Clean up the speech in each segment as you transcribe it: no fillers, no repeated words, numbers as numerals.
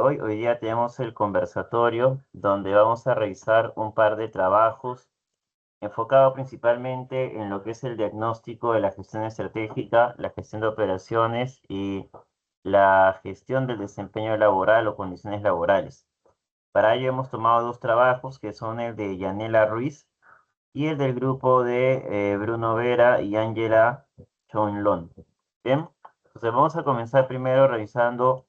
hoy. Hoy día tenemos el conversatorio donde vamos a revisar un par de trabajos enfocado principalmente en lo que es el diagnóstico de la gestión estratégica, la gestión de operaciones y la gestión del desempeño laboral o condiciones laborales. Para ello hemos tomado dos trabajos que son el de Yanela Ruiz y el del grupo de Bruno Vera y Ángela Chonlon. Bien, entonces vamos a comenzar primero revisando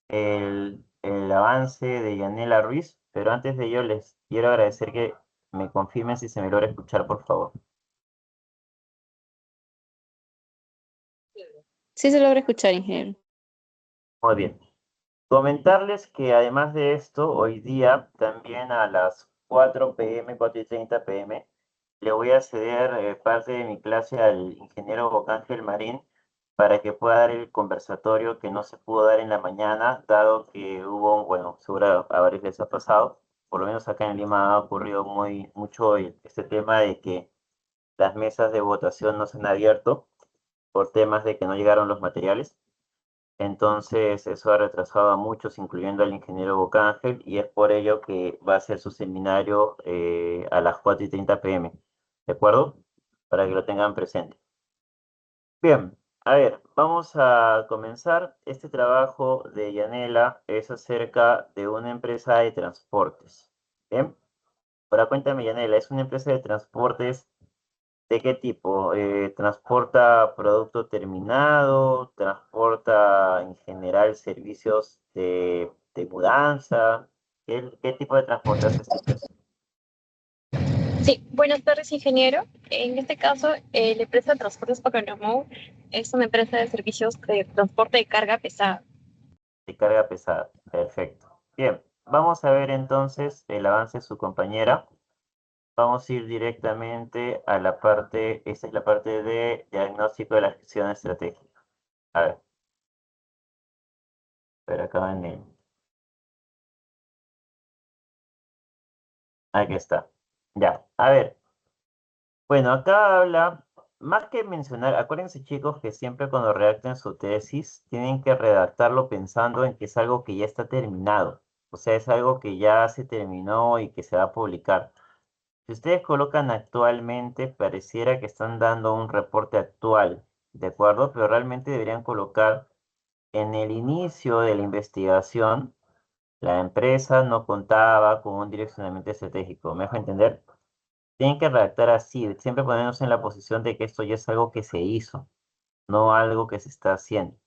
el avance de Yanela Ruiz, pero antes de ello les quiero agradecer que me confirmen si se me logra escuchar, por favor. Sí se logra escuchar, ingeniero. Muy bien. Comentarles que además de esto, hoy día también a las 4 p.m., 4:30 p.m., le voy a ceder parte de mi clase al ingeniero Bocángel Marín para que pueda dar el conversatorio que no se pudo dar en la mañana, dado que hubo, bueno, seguro a varios les ha pasado, por lo menos acá en Lima ha ocurrido mucho este tema de que las mesas de votación no se han abierto por temas de que no llegaron los materiales. Entonces, eso ha retrasado a muchos, incluyendo al ingeniero Bocángel, y es por ello que va a hacer su seminario a las 4:30 p.m. ¿De acuerdo? Para que lo tengan presente. Bien, a ver, vamos a comenzar. Este trabajo de Yanela es acerca de una empresa de transportes. Bien, ahora cuéntame, Yanela, ¿es una empresa de transportes de qué tipo? ¿Transporta producto terminado? ¿Transporta en general servicios de mudanza? ¿Qué tipo de transporte hace esta empresa? Sí, buenas tardes, ingeniero. En este caso, la empresa de Transportes Pacanomó es una empresa de servicios de transporte de carga pesada. De carga pesada. Perfecto. Bien, vamos a ver entonces el avance de su compañera. Vamos a ir directamente a la parte, esta es la parte de diagnóstico de la gestión estratégica. A ver, pero acá en el... Aquí está. Ya, a ver. Bueno, acá habla, más que mencionar, acuérdense chicos que siempre cuando redacten su tesis, tienen que redactarlo pensando en que es algo que ya está terminado. O sea, es algo que ya se terminó y que se va a publicar. Si ustedes colocan actualmente, pareciera que están dando un reporte actual, ¿de acuerdo? Pero realmente deberían colocar en el inicio de la investigación, la empresa no contaba con un direccionamiento estratégico. ¿Me dejo entender? Tienen que redactar así, siempre ponernos en la posición de que esto ya es algo que se hizo, no algo que se está haciendo.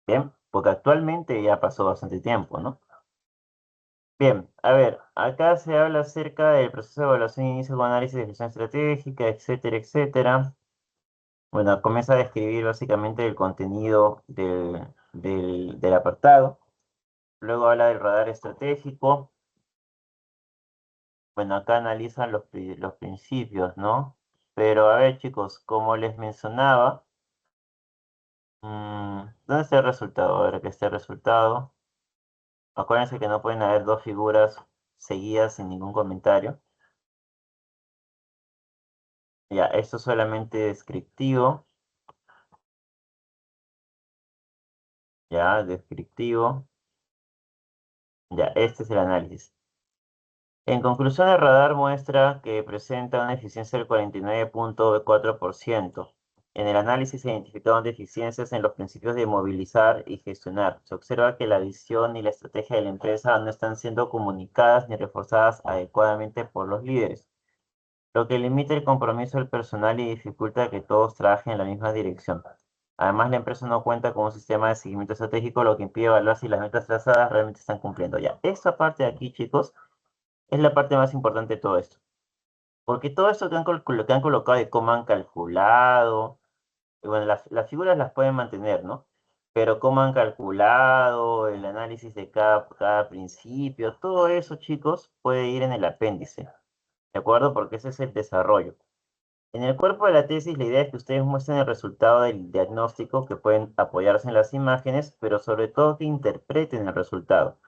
Bien, porque actualmente ya pasó bastante tiempo, ¿no? Bien, a ver, acá se habla acerca del proceso de evaluación, inicio de análisis de gestión estratégica, etcétera, etcétera. Bueno, comienza a describir básicamente el contenido del apartado. Luego habla del radar estratégico. Bueno, acá analizan los principios, ¿no? Pero a ver, chicos, como les mencionaba, ¿dónde está el resultado? A ver, que esté el resultado. Acuérdense que no pueden haber dos figuras seguidas sin ningún comentario. Ya, esto es solamente descriptivo. Ya, descriptivo. Ya, este es el análisis. En conclusión, el radar muestra que presenta una eficiencia del 49.4%. En el análisis se identificaron deficiencias en los principios de movilizar y gestionar. Se observa que la visión y la estrategia de la empresa no están siendo comunicadas ni reforzadas adecuadamente por los líderes, lo que limita el compromiso del personal y dificulta que todos trabajen en la misma dirección. Además, la empresa no cuenta con un sistema de seguimiento estratégico, lo que impide evaluar si las metas trazadas realmente están cumpliendo. Ya, esta parte de aquí, chicos, es la parte más importante de todo esto. Porque todo esto que han colocado de cómo han calculado, y bueno, las figuras las pueden mantener, ¿no? Pero cómo han calculado, el análisis de cada principio, todo eso, chicos, puede ir en el apéndice, ¿de acuerdo? Porque ese es el desarrollo. En el cuerpo de la tesis, la idea es que ustedes muestren el resultado del diagnóstico, que pueden apoyarse en las imágenes, pero sobre todo que interpreten el resultado.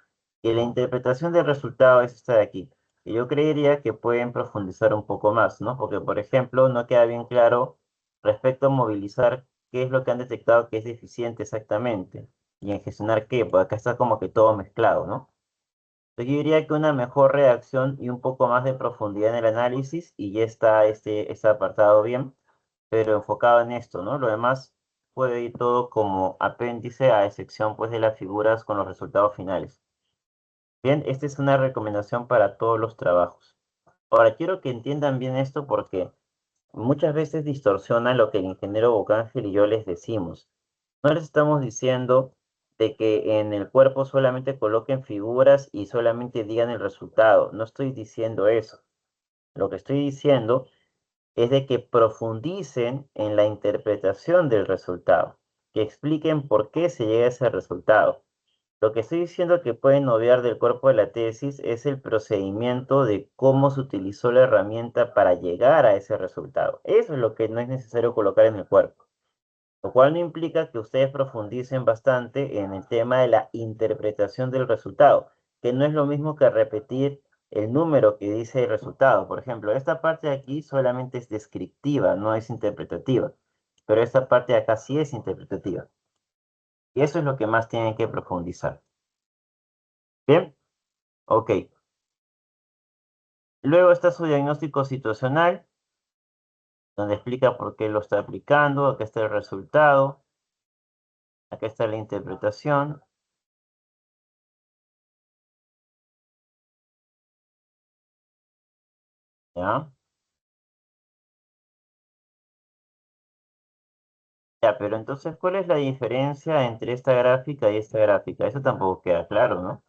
Y la interpretación del resultado es esta de aquí. Y yo creería que pueden profundizar un poco más, ¿no? Porque, por ejemplo, no queda bien claro respecto a movilizar qué es lo que han detectado que es deficiente exactamente. ¿Y en gestionar qué? Pues acá está como que todo mezclado, ¿no? Entonces yo diría que una mejor redacción y un poco más de profundidad en el análisis y ya está este apartado bien, pero enfocado en esto, ¿no? Lo demás puede ir todo como apéndice a excepción pues de las figuras con los resultados finales. Bien, esta es una recomendación para todos los trabajos. Ahora, quiero que entiendan bien esto porque muchas veces distorsiona lo que el ingeniero Bocángel y yo les decimos. No les estamos diciendo de que en el cuerpo solamente coloquen figuras y solamente digan el resultado. No estoy diciendo eso. Lo que estoy diciendo es de que profundicen en la interpretación del resultado, que expliquen por qué se llega a ese resultado. Lo que estoy diciendo que pueden obviar del cuerpo de la tesis es el procedimiento de cómo se utilizó la herramienta para llegar a ese resultado. Eso es lo que no es necesario colocar en el cuerpo. Lo cual no implica que ustedes profundicen bastante en el tema de la interpretación del resultado, que no es lo mismo que repetir el número que dice el resultado. Por ejemplo, esta parte de aquí solamente es descriptiva, no es interpretativa, pero esta parte de acá sí es interpretativa. Y eso es lo que más tienen que profundizar. Bien, ok. Luego está su diagnóstico situacional, donde explica por qué lo está aplicando, acá está el resultado, acá está la interpretación, ¿ya? Ya, pero entonces, ¿cuál es la diferencia entre esta gráfica y esta gráfica? Eso tampoco queda claro, ¿no?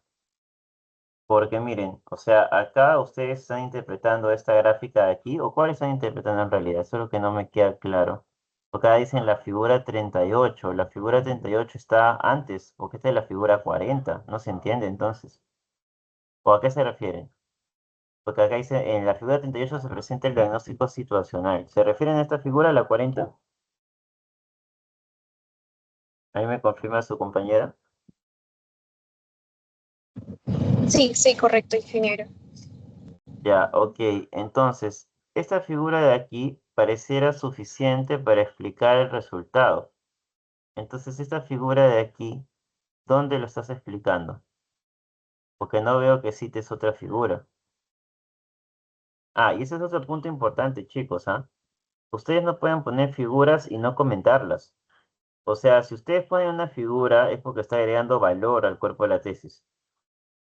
Porque miren, o sea, acá ustedes están interpretando esta gráfica de aquí, ¿o cuál están interpretando en realidad? Eso es lo que no me queda claro. Acá dicen la figura 38, la figura 38 está antes, porque esta es la figura 40, no se entiende entonces. ¿O a qué se refieren? Porque acá dice, en la figura 38 se presenta el diagnóstico situacional. ¿Se refieren a esta figura, la 40? Ahí me confirma su compañera. Sí, sí, correcto, ingeniero. Ya, ok. Entonces, esta figura de aquí pareciera suficiente para explicar el resultado. Entonces, esta figura de aquí, ¿dónde lo estás explicando? Porque no veo que cites otra figura. Ah, y ese es otro punto importante, chicos, ¿ah? Ustedes no pueden poner figuras y no comentarlas. O sea, si ustedes ponen una figura es porque está agregando valor al cuerpo de la tesis.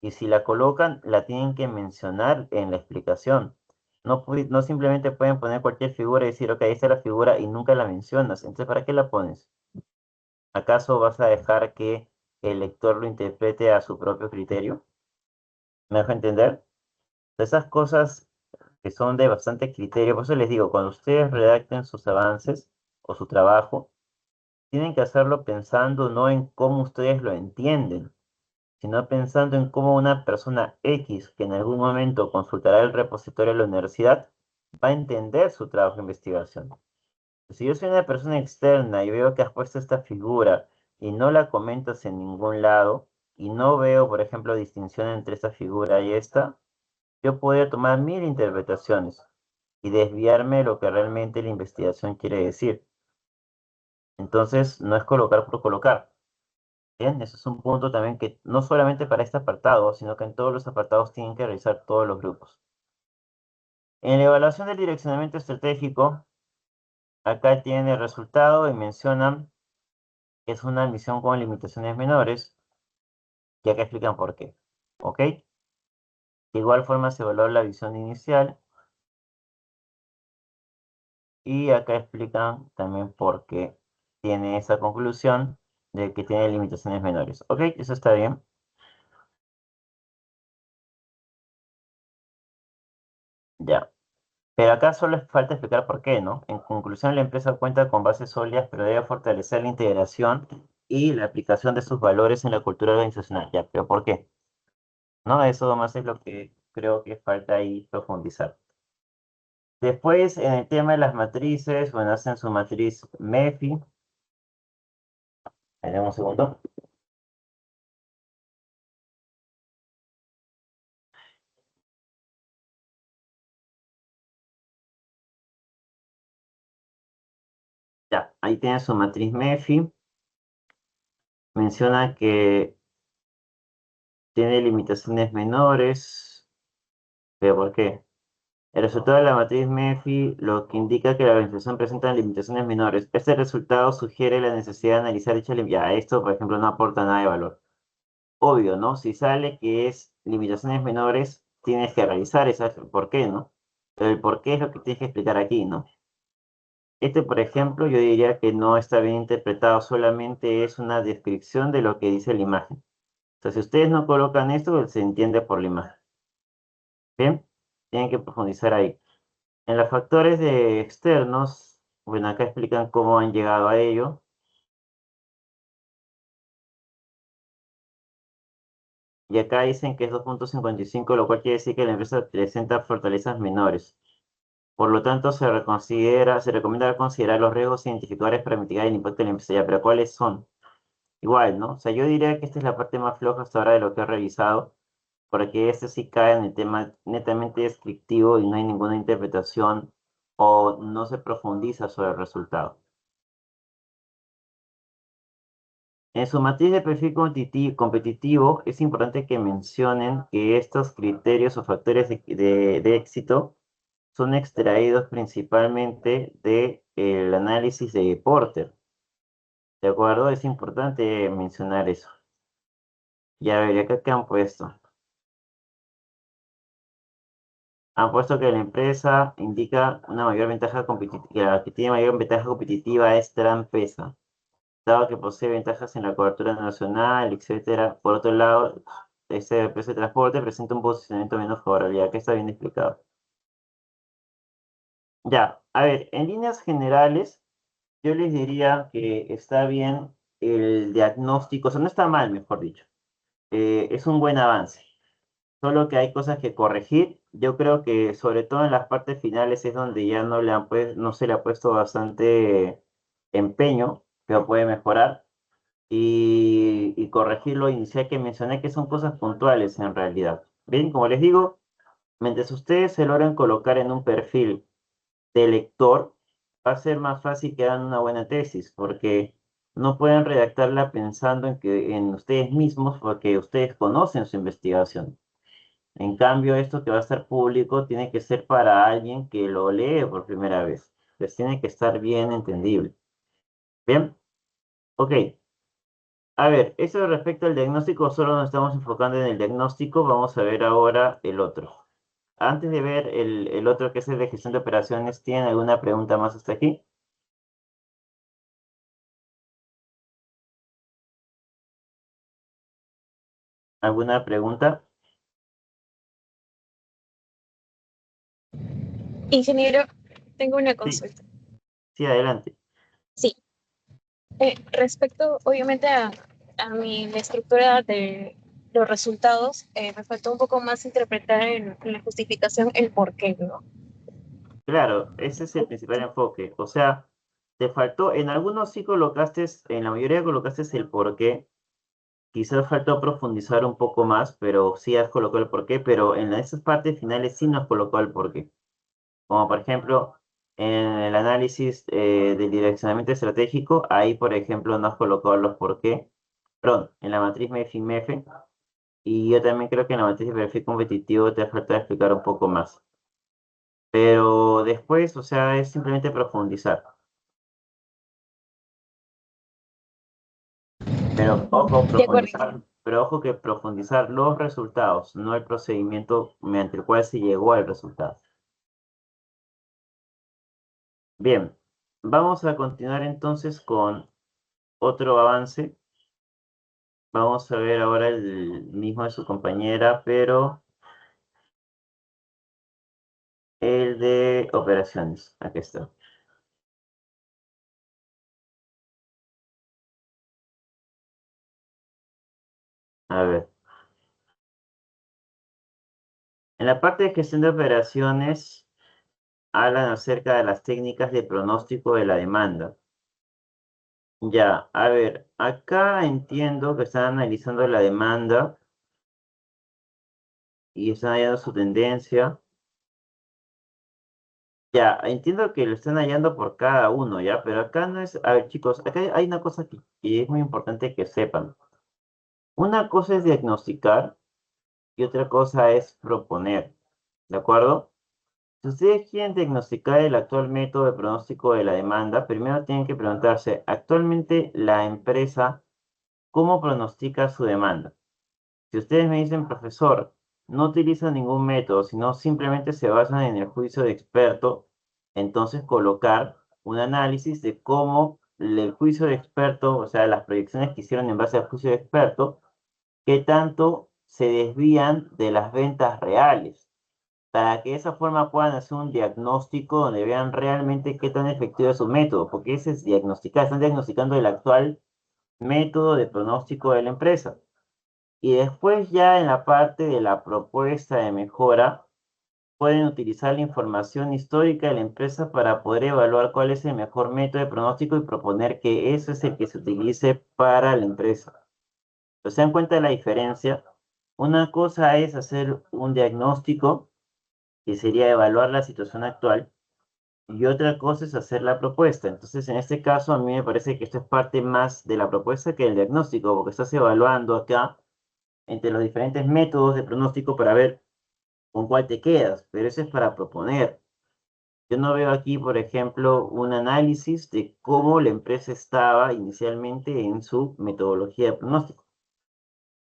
Y si la colocan, la tienen que mencionar en la explicación. No simplemente pueden poner cualquier figura y decir, ok, esta es la figura y nunca la mencionas. Entonces, ¿para qué la pones? ¿Acaso vas a dejar que el lector lo interprete a su propio criterio? ¿Me dejo entender? Esas cosas que son de bastante criterio, por eso les digo, cuando ustedes redacten sus avances o su trabajo, tienen que hacerlo pensando no en cómo ustedes lo entienden, sino pensando en cómo una persona X que en algún momento consultará el repositorio de la universidad va a entender su trabajo de investigación. Si yo soy una persona externa y veo que has puesto esta figura y no la comentas en ningún lado y no veo, por ejemplo, distinción entre esta figura y esta, yo podría tomar mil interpretaciones y desviarme de lo que realmente la investigación quiere decir. Entonces, no es colocar por colocar. Bien, eso es un punto también que no solamente para este apartado, sino que en todos los apartados tienen que revisar todos los grupos. En la evaluación del direccionamiento estratégico, acá tienen el resultado y mencionan que es una misión con limitaciones menores, y acá explican por qué. ¿Ok? De igual forma se evaluó la visión inicial y acá explican también por qué tiene esa conclusión de que tiene limitaciones menores. ¿Ok? Eso está bien. Ya. Pero acá solo falta explicar por qué, ¿no? En conclusión, la empresa cuenta con bases sólidas, pero debe fortalecer la integración y la aplicación de sus valores en la cultura organizacional. Ya, pero ¿por qué? ¿No? Eso más es lo que creo que falta ahí profundizar. Después, en el tema de las matrices, bueno, hacen su matriz MEFI. Dame un segundo. Ya, ahí tienen su matriz MEFI. menciona que tiene limitaciones menores. ¿Pero por qué? El resultado de la matriz MEFI, lo que indica que la organización presenta limitaciones menores. Este resultado sugiere la necesidad de analizar dicha limitación. Ya, esto, por ejemplo, no aporta nada de valor. Obvio, ¿no? Si sale que es limitaciones menores, tienes que realizar esa, por qué, ¿no? Pero el por qué es lo que tienes que explicar aquí, ¿no? Este, por ejemplo, yo diría que no está bien interpretado, solamente es una descripción de lo que dice la imagen. O sea, si ustedes no colocan esto, se entiende por la imagen. ¿Bien? Tienen que profundizar ahí. En los factores de externos, bueno, acá explican cómo han llegado a ello. Y acá dicen que es 2.55, lo cual quiere decir que la empresa presenta fortalezas menores. Por lo tanto, se recomienda considerar los riesgos identificadores para mitigar el impacto de la empresa. Ya, pero ¿cuáles son? Igual, ¿no? O sea, yo diría que esta es la parte más floja hasta ahora de lo que he revisado, porque este sí cae en el tema netamente descriptivo y no hay ninguna interpretación o no se profundiza sobre el resultado. En su matriz de perfil competitivo, es importante que mencionen que estos criterios o factores de éxito son extraídos principalmente del análisis de Porter. ¿De acuerdo? Es importante mencionar eso. Ya ver, acá qué han puesto. Han puesto que la empresa indica una mayor ventaja competitiva, que tiene mayor ventaja competitiva es Trampesa, dado que posee ventajas en la cobertura nacional, etcétera. Por otro lado, esta empresa de transporte presenta un posicionamiento menos favorable, ya que está bien explicado. Ya, a ver, en líneas generales, yo les diría que está bien el diagnóstico, o sea, no está mal, mejor dicho. Es un buen avance. Solo que hay cosas que corregir. Yo creo que sobre todo en las partes finales es donde ya no se le ha puesto bastante empeño, pero puede mejorar. Y corregir lo inicial que mencioné, que son cosas puntuales en realidad. Bien, como les digo, mientras ustedes se logran colocar en un perfil de lector, va a ser más fácil que hagan una buena tesis, porque no pueden redactarla pensando en ustedes mismos, porque ustedes conocen su investigación. En cambio, esto que va a estar público tiene que ser para alguien que lo lee por primera vez. Entonces tiene que estar bien entendible. Bien, ok. A ver, eso respecto al diagnóstico, solo nos estamos enfocando en el diagnóstico. Vamos a ver ahora el otro. Antes de ver el otro que es el de gestión de operaciones, ¿tienen alguna pregunta más hasta aquí? ¿Alguna pregunta? Ingeniero, tengo una Sí, consulta. sí, adelante. Sí, respecto obviamente la estructura de los resultados, me faltó un poco más interpretar en la justificación el por qué, ¿no? Claro, ese es el principal enfoque. O sea, te faltó, en algunos sí colocaste, en la mayoría colocaste el por qué. Quizás faltó profundizar un poco más, pero sí has colocado el porqué, pero en esas partes finales sí nos colocó el porqué. Como por ejemplo, en el análisis del direccionamiento estratégico, ahí por ejemplo nos colocó los porqué. Perdón, en la matriz MEF-MEF. Y yo también creo que en la matriz de perfil competitivo te falta explicar un poco más. Pero después, o sea, es simplemente profundizar. Pero ojo, De acuerdo. que profundizar los resultados, no el procedimiento mediante el cual se llegó al resultado. Bien, vamos a continuar entonces con otro avance. Vamos a ver ahora el mismo de su compañera, pero el de operaciones. Aquí está. A ver. En la parte de gestión de operaciones, hablan acerca de las técnicas de pronóstico de la demanda. Ya, a ver, acá entiendo que están analizando la demanda y están hallando su tendencia. Ya, entiendo que lo están hallando por cada uno, ¿ya? Pero acá no es... A ver, chicos, acá hay una cosa que es muy importante que sepan. Una cosa es diagnosticar y otra cosa es proponer, ¿de acuerdo? Si ustedes quieren diagnosticar el actual método de pronóstico de la demanda, primero tienen que preguntarse, actualmente la empresa, ¿cómo pronostica su demanda? Si ustedes me dicen, profesor, no utilizan ningún método, sino simplemente se basan en el juicio de experto, entonces colocar un análisis de cómo el juicio de experto, o sea, las proyecciones que hicieron en base al juicio de experto, qué tanto se desvían de las ventas reales, para que de esa forma puedan hacer un diagnóstico donde vean realmente qué tan efectivo es su método, porque ese es diagnosticar, están diagnosticando el actual método de pronóstico de la empresa. Y después ya en la parte de la propuesta de mejora, pueden utilizar la información histórica de la empresa para poder evaluar cuál es el mejor método de pronóstico y proponer que ese es el que se utilice para la empresa. ¿Se dan cuenta de la diferencia? Una cosa es hacer un diagnóstico, que sería evaluar la situación actual, y otra cosa es hacer la propuesta. Entonces, en este caso, a mí me parece que esto es parte más de la propuesta que del diagnóstico, porque estás evaluando acá entre los diferentes métodos de pronóstico para ver con cuál te quedas, pero eso es para proponer. Yo no veo aquí, por ejemplo, un análisis de cómo la empresa estaba inicialmente en su metodología de pronóstico.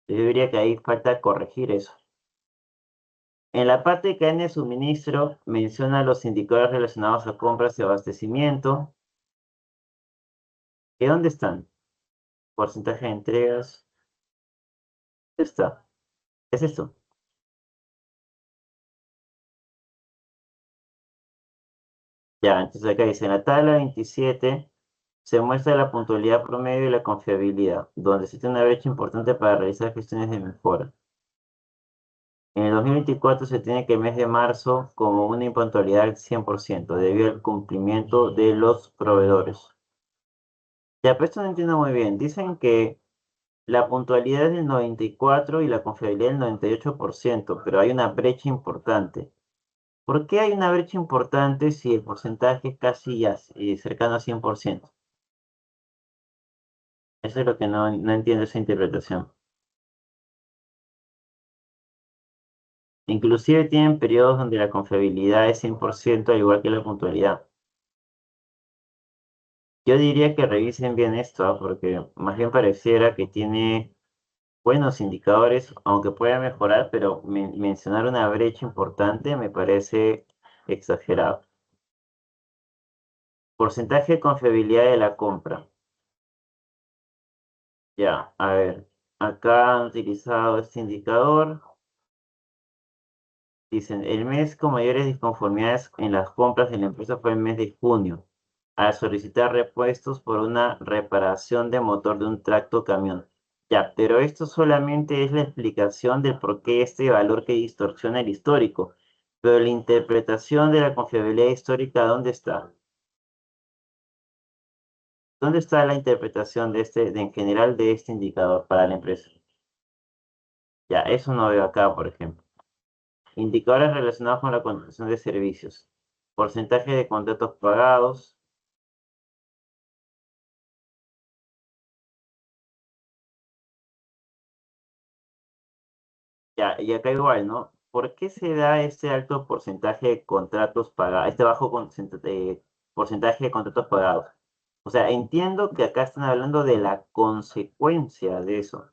Yo diría que ahí falta corregir eso. En la parte de cadena de suministro, menciona los indicadores relacionados a compras y abastecimiento. ¿Y dónde están? Porcentaje de entregas. ¿Dónde está? ¿Qué es esto? Ya, entonces acá dice, en la tabla 27 se muestra la puntualidad promedio y la confiabilidad, donde existe una brecha importante para realizar gestiones de mejora. En el 2024 se tiene que el mes de marzo como una impuntualidad del 100% debido al cumplimiento de los proveedores. Ya, pero esto no entiendo muy bien. Dicen que la puntualidad es del 94 y la confiabilidad del 98%, pero hay una brecha importante. ¿Por qué hay una brecha importante si el porcentaje es casi ya cercano a 100%? Eso es lo que no entiendo esa interpretación. Inclusive tienen periodos donde la confiabilidad es 100% al igual que la puntualidad. Yo diría que revisen bien esto, porque más bien pareciera que tiene buenos indicadores, aunque pueda mejorar, pero mencionar una brecha importante me parece exagerado. Porcentaje de confiabilidad de la compra. Ya, a ver, acá han utilizado este indicador. Dicen, el mes con mayores disconformidades en las compras de la empresa fue el mes de junio, al solicitar repuestos por una reparación de motor de un tracto camión. Ya, pero esto solamente es la explicación del por qué este valor que distorsiona el histórico. Pero la interpretación de la confiabilidad histórica, ¿dónde está? ¿Dónde está la interpretación de en general de este indicador para la empresa? Ya, eso no veo acá, por ejemplo. Indicadores relacionados con la contratación de servicios. Porcentaje de contratos pagados. Ya, y acá igual, ¿no? ¿Por qué se da este alto porcentaje de contratos pagados, este bajo porcentaje de contratos pagados? O sea, entiendo que acá están hablando de la consecuencia de eso,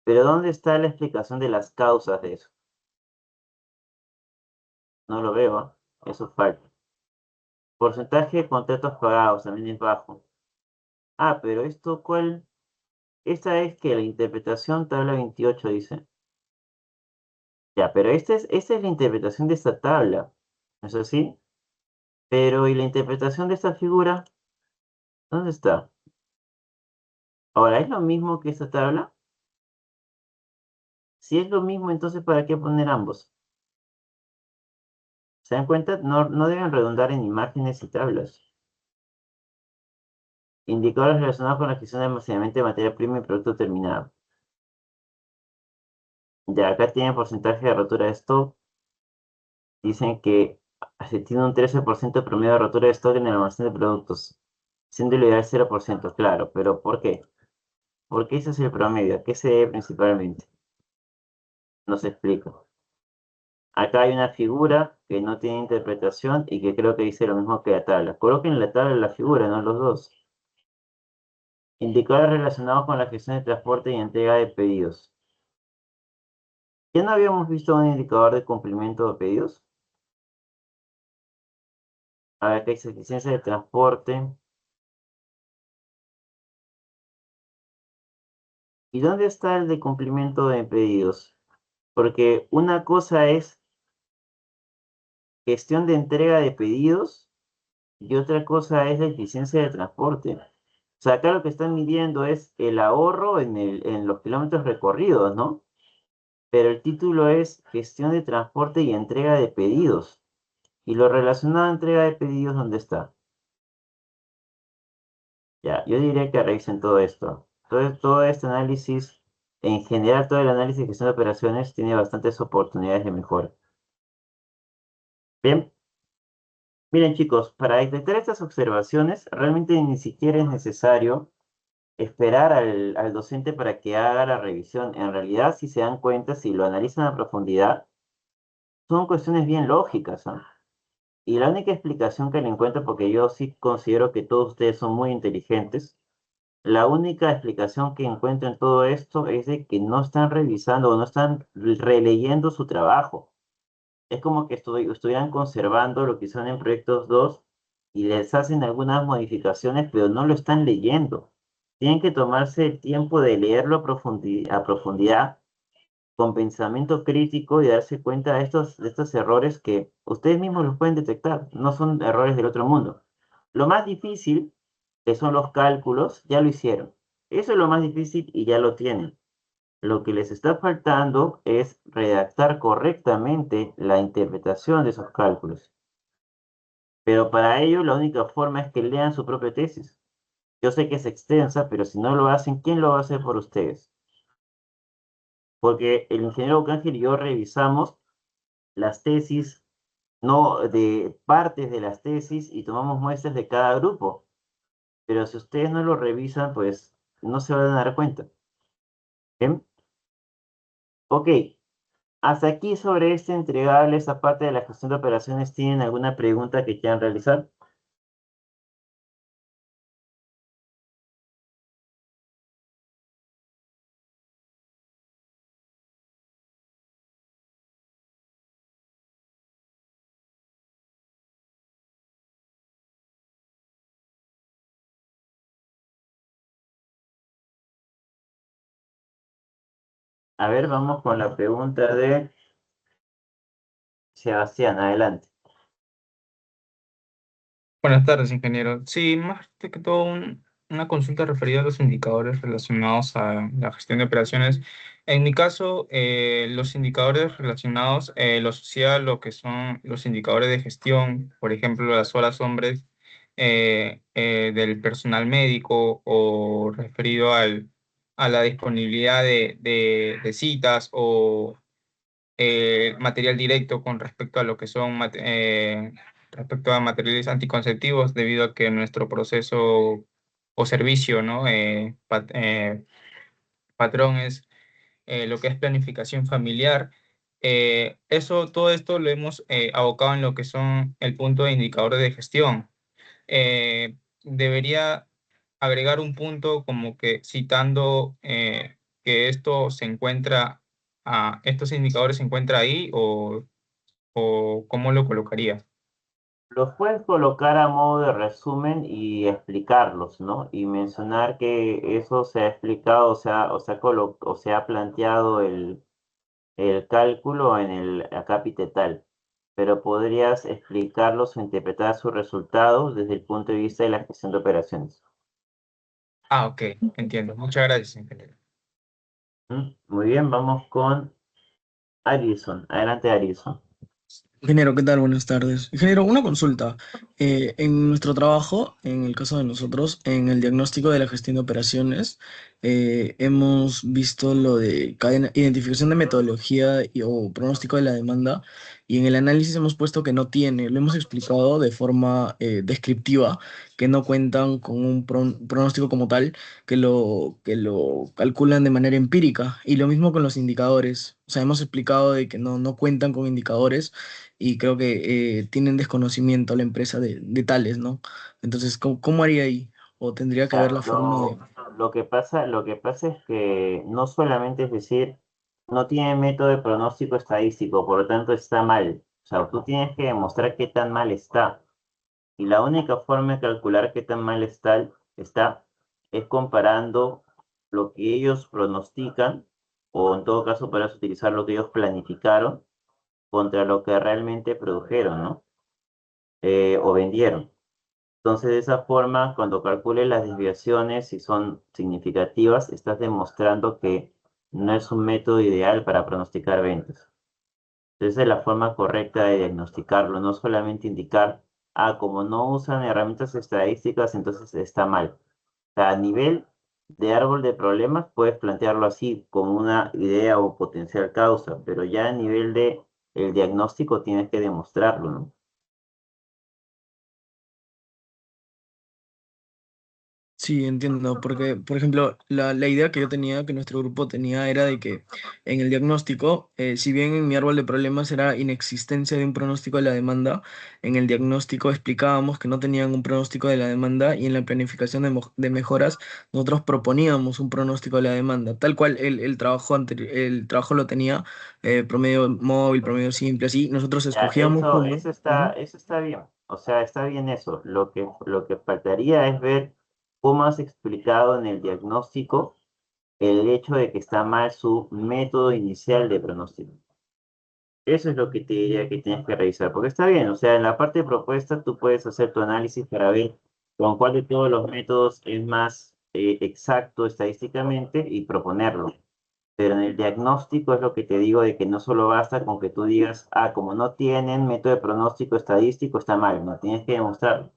pero ¿dónde está la explicación de las causas de eso? No lo veo, ¿ah? Eso falta. Porcentaje de contratos pagados también es bajo. Ah, pero esto, ¿cuál? Esta es que la interpretación tabla 28 dice. Ya, pero esta es la interpretación de esta tabla, ¿no es así? Pero, ¿y la interpretación de esta figura? ¿Dónde está? Ahora, ¿es lo mismo que esta tabla? Si es lo mismo, entonces ¿para qué poner ambos? ¿Se dan cuenta? No deben redundar en imágenes y tablas. Indicadores relacionados con la gestión de almacenamiento de materia prima y producto terminado. Ya, acá tienen porcentaje de rotura de stock. Dicen que Se tiene un 13% de promedio de rotura de stock en el almacén de productos, siendo el ideal 0%, claro, pero ¿por qué? ¿Por qué ese es el promedio? ¿A qué se debe principalmente? No se explica. Acá hay una figura que no tiene interpretación y que creo que dice lo mismo que la tabla. Coloquen en la tabla la figura, no los dos. Indicadores relacionados con la gestión de transporte y entrega de pedidos. ¿Ya no habíamos visto un indicador de cumplimiento de pedidos? A ver, acá dice eficiencia de transporte. ¿Y dónde está el de cumplimiento de pedidos? Porque una cosa es gestión de entrega de pedidos y otra cosa es la eficiencia de transporte. O sea, acá lo que están midiendo es el ahorro en los kilómetros recorridos, ¿no? Pero el título es gestión de transporte y entrega de pedidos. Y lo relacionado a entrega de pedidos, ¿dónde está? Ya, yo diría que revisen todo esto. Todo este análisis, en general, todo el análisis de gestión de operaciones tiene bastantes oportunidades de mejora. Bien, miren chicos, para detectar estas observaciones, realmente ni siquiera es necesario esperar al docente para que haga la revisión. En realidad, si se dan cuenta, si lo analizan a profundidad, son cuestiones bien lógicas, ¿no? Y la única explicación que le encuentro, porque yo sí considero que todos ustedes son muy inteligentes, la única explicación que encuentro en todo esto es de que no están revisando o no están releyendo su trabajo. Es como que estuvieran conservando lo que son en proyectos 2 y les hacen algunas modificaciones, pero no lo están leyendo. Tienen que tomarse el tiempo de leerlo a profundidad, con pensamiento crítico y darse cuenta de estos errores que ustedes mismos los pueden detectar, no son errores del otro mundo. Lo más difícil, que son los cálculos, ya lo hicieron. Eso es lo más difícil y ya lo tienen. Lo que les está faltando es redactar correctamente la interpretación de esos cálculos. Pero para ello la única forma es que lean su propia tesis. Yo sé que es extensa, pero si no lo hacen, ¿quién lo va a hacer por ustedes? Porque el ingeniero Cángel y yo revisamos las tesis, no de partes de las tesis y tomamos muestras de cada grupo. Pero si ustedes no lo revisan, pues no se van a dar cuenta. ¿Bien? Ok, hasta aquí sobre este entregable, esa parte de la gestión de operaciones, ¿tienen alguna pregunta que quieran realizar? A ver, vamos con la pregunta de Sebastián, adelante. Buenas tardes, ingeniero. Sí, más que todo una consulta referida a los indicadores relacionados a la gestión de operaciones. En mi caso, los indicadores relacionados los asocié a lo que son los indicadores de gestión, por ejemplo, las horas hombres del personal médico o referido a la disponibilidad de citas o material directo con respecto a lo que son respecto a materiales anticonceptivos, debido a que nuestro proceso o servicio, ¿no? Patrón es lo que es planificación familiar. Todo esto lo hemos abocado en lo que son el punto de indicadores de gestión. Debería agregar un punto como que citando que esto se encuentra, estos indicadores se encuentran ahí o cómo lo colocaría. Los puedes colocar a modo de resumen y explicarlos, ¿no? Y mencionar que eso se ha explicado, o se ha planteado el cálculo en el acápite tal, pero podrías explicarlos o interpretar sus resultados desde el punto de vista de la gestión de operaciones. Ah, ok, entiendo. Muchas gracias, ingeniero. Muy bien, vamos con Alison. Adelante, Alison. Ingeniero, ¿qué tal? Buenas tardes. Ingeniero, una consulta. En nuestro trabajo, en el caso de nosotros, en el diagnóstico de la gestión de operaciones, hemos visto lo de identificación de metodología o pronóstico de la demanda y en el análisis hemos puesto que no tiene, lo hemos explicado de forma descriptiva, que no cuentan con un pronóstico como tal, que lo calculan de manera empírica, y lo mismo con los indicadores. O sea, hemos explicado de que no cuentan con indicadores y creo que tienen desconocimiento la empresa de tales, ¿no? Entonces, ¿cómo haría ahí? ¿O tendría que ver sea, la forma de... lo que pasa es que no solamente es decir, no tiene método de pronóstico estadístico, por lo tanto está mal. O sea, tú tienes que demostrar qué tan mal está. Y la única forma de calcular qué tan mal está es comparando lo que ellos pronostican, o en todo caso podrás utilizar lo que ellos planificaron, contra lo que realmente produjeron, ¿no? O vendieron. Entonces, de esa forma, cuando calcules las desviaciones, si son significativas, estás demostrando que no es un método ideal para pronosticar ventas. Esa es la forma correcta de diagnosticarlo, no solamente indicar, como no usan herramientas estadísticas, entonces está mal. O sea, a nivel de árbol de problemas, puedes plantearlo así, como una idea o potencial causa, pero ya a nivel de el diagnóstico tienes que demostrarlo, ¿no? Sí, entiendo, porque, por ejemplo, la idea que yo tenía, que nuestro grupo tenía, era de que en el diagnóstico, si bien en mi árbol de problemas era inexistencia de un pronóstico de la demanda, en el diagnóstico explicábamos que no tenían un pronóstico de la demanda y en la planificación de mejoras nosotros proponíamos un pronóstico de la demanda, tal cual el trabajo el trabajo lo tenía, promedio móvil, promedio simple, así, nosotros Ya, escogíamos uno. Ujú. eso está bien. O sea, está bien eso. Lo que faltaría es ver cómo has explicado en el diagnóstico el hecho de que está mal su método inicial de pronóstico. Eso es lo que te diría que tienes que revisar, porque está bien, o sea, en la parte de propuesta tú puedes hacer tu análisis para ver con cuál de todos los métodos es más exacto estadísticamente y proponerlo. Pero en el diagnóstico es lo que te digo de que no solo basta con que tú digas, como no tienen método de pronóstico estadístico, está mal, no tienes que demostrarlo.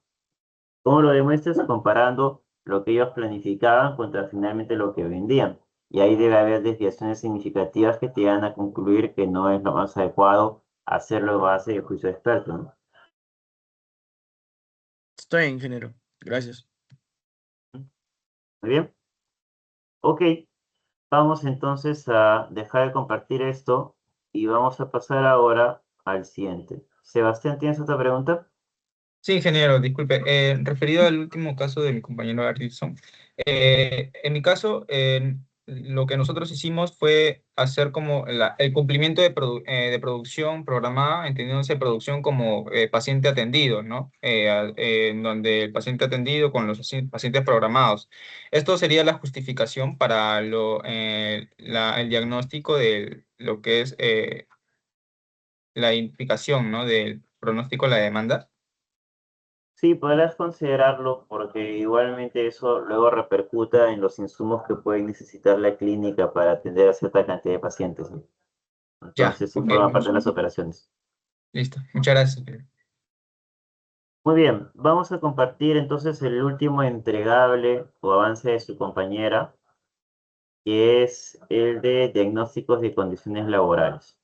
¿Cómo lo demuestras? Comparando lo que ellos planificaban contra finalmente lo que vendían. Y ahí debe haber desviaciones significativas que te van a concluir que no es lo más adecuado hacerlo a base de juicio de experto, ¿no? Está bien, ingeniero. Gracias. Muy bien. Ok, vamos entonces a dejar de compartir esto y vamos a pasar ahora al siguiente. Sebastián, ¿tienes otra pregunta? Sí, ingeniero, disculpe. Referido al último caso de mi compañero Artilson, en mi caso, lo que nosotros hicimos fue hacer como el cumplimiento de producción programada, entendiéndose producción como paciente atendido, ¿no? En donde el paciente atendido con los pacientes programados. Esto sería la justificación para el diagnóstico de lo que es la implicación, ¿no? Del pronóstico de la demanda. Sí, podrás considerarlo porque igualmente eso luego repercuta en los insumos que puede necesitar la clínica para atender a cierta cantidad de pacientes, ¿no? Ya, Entonces sí ok, forma bueno, parte de las operaciones. listo. Muchas gracias. Muy bien, vamos a compartir entonces el último entregable o avance de su compañera, que es el de diagnósticos de condiciones laborales.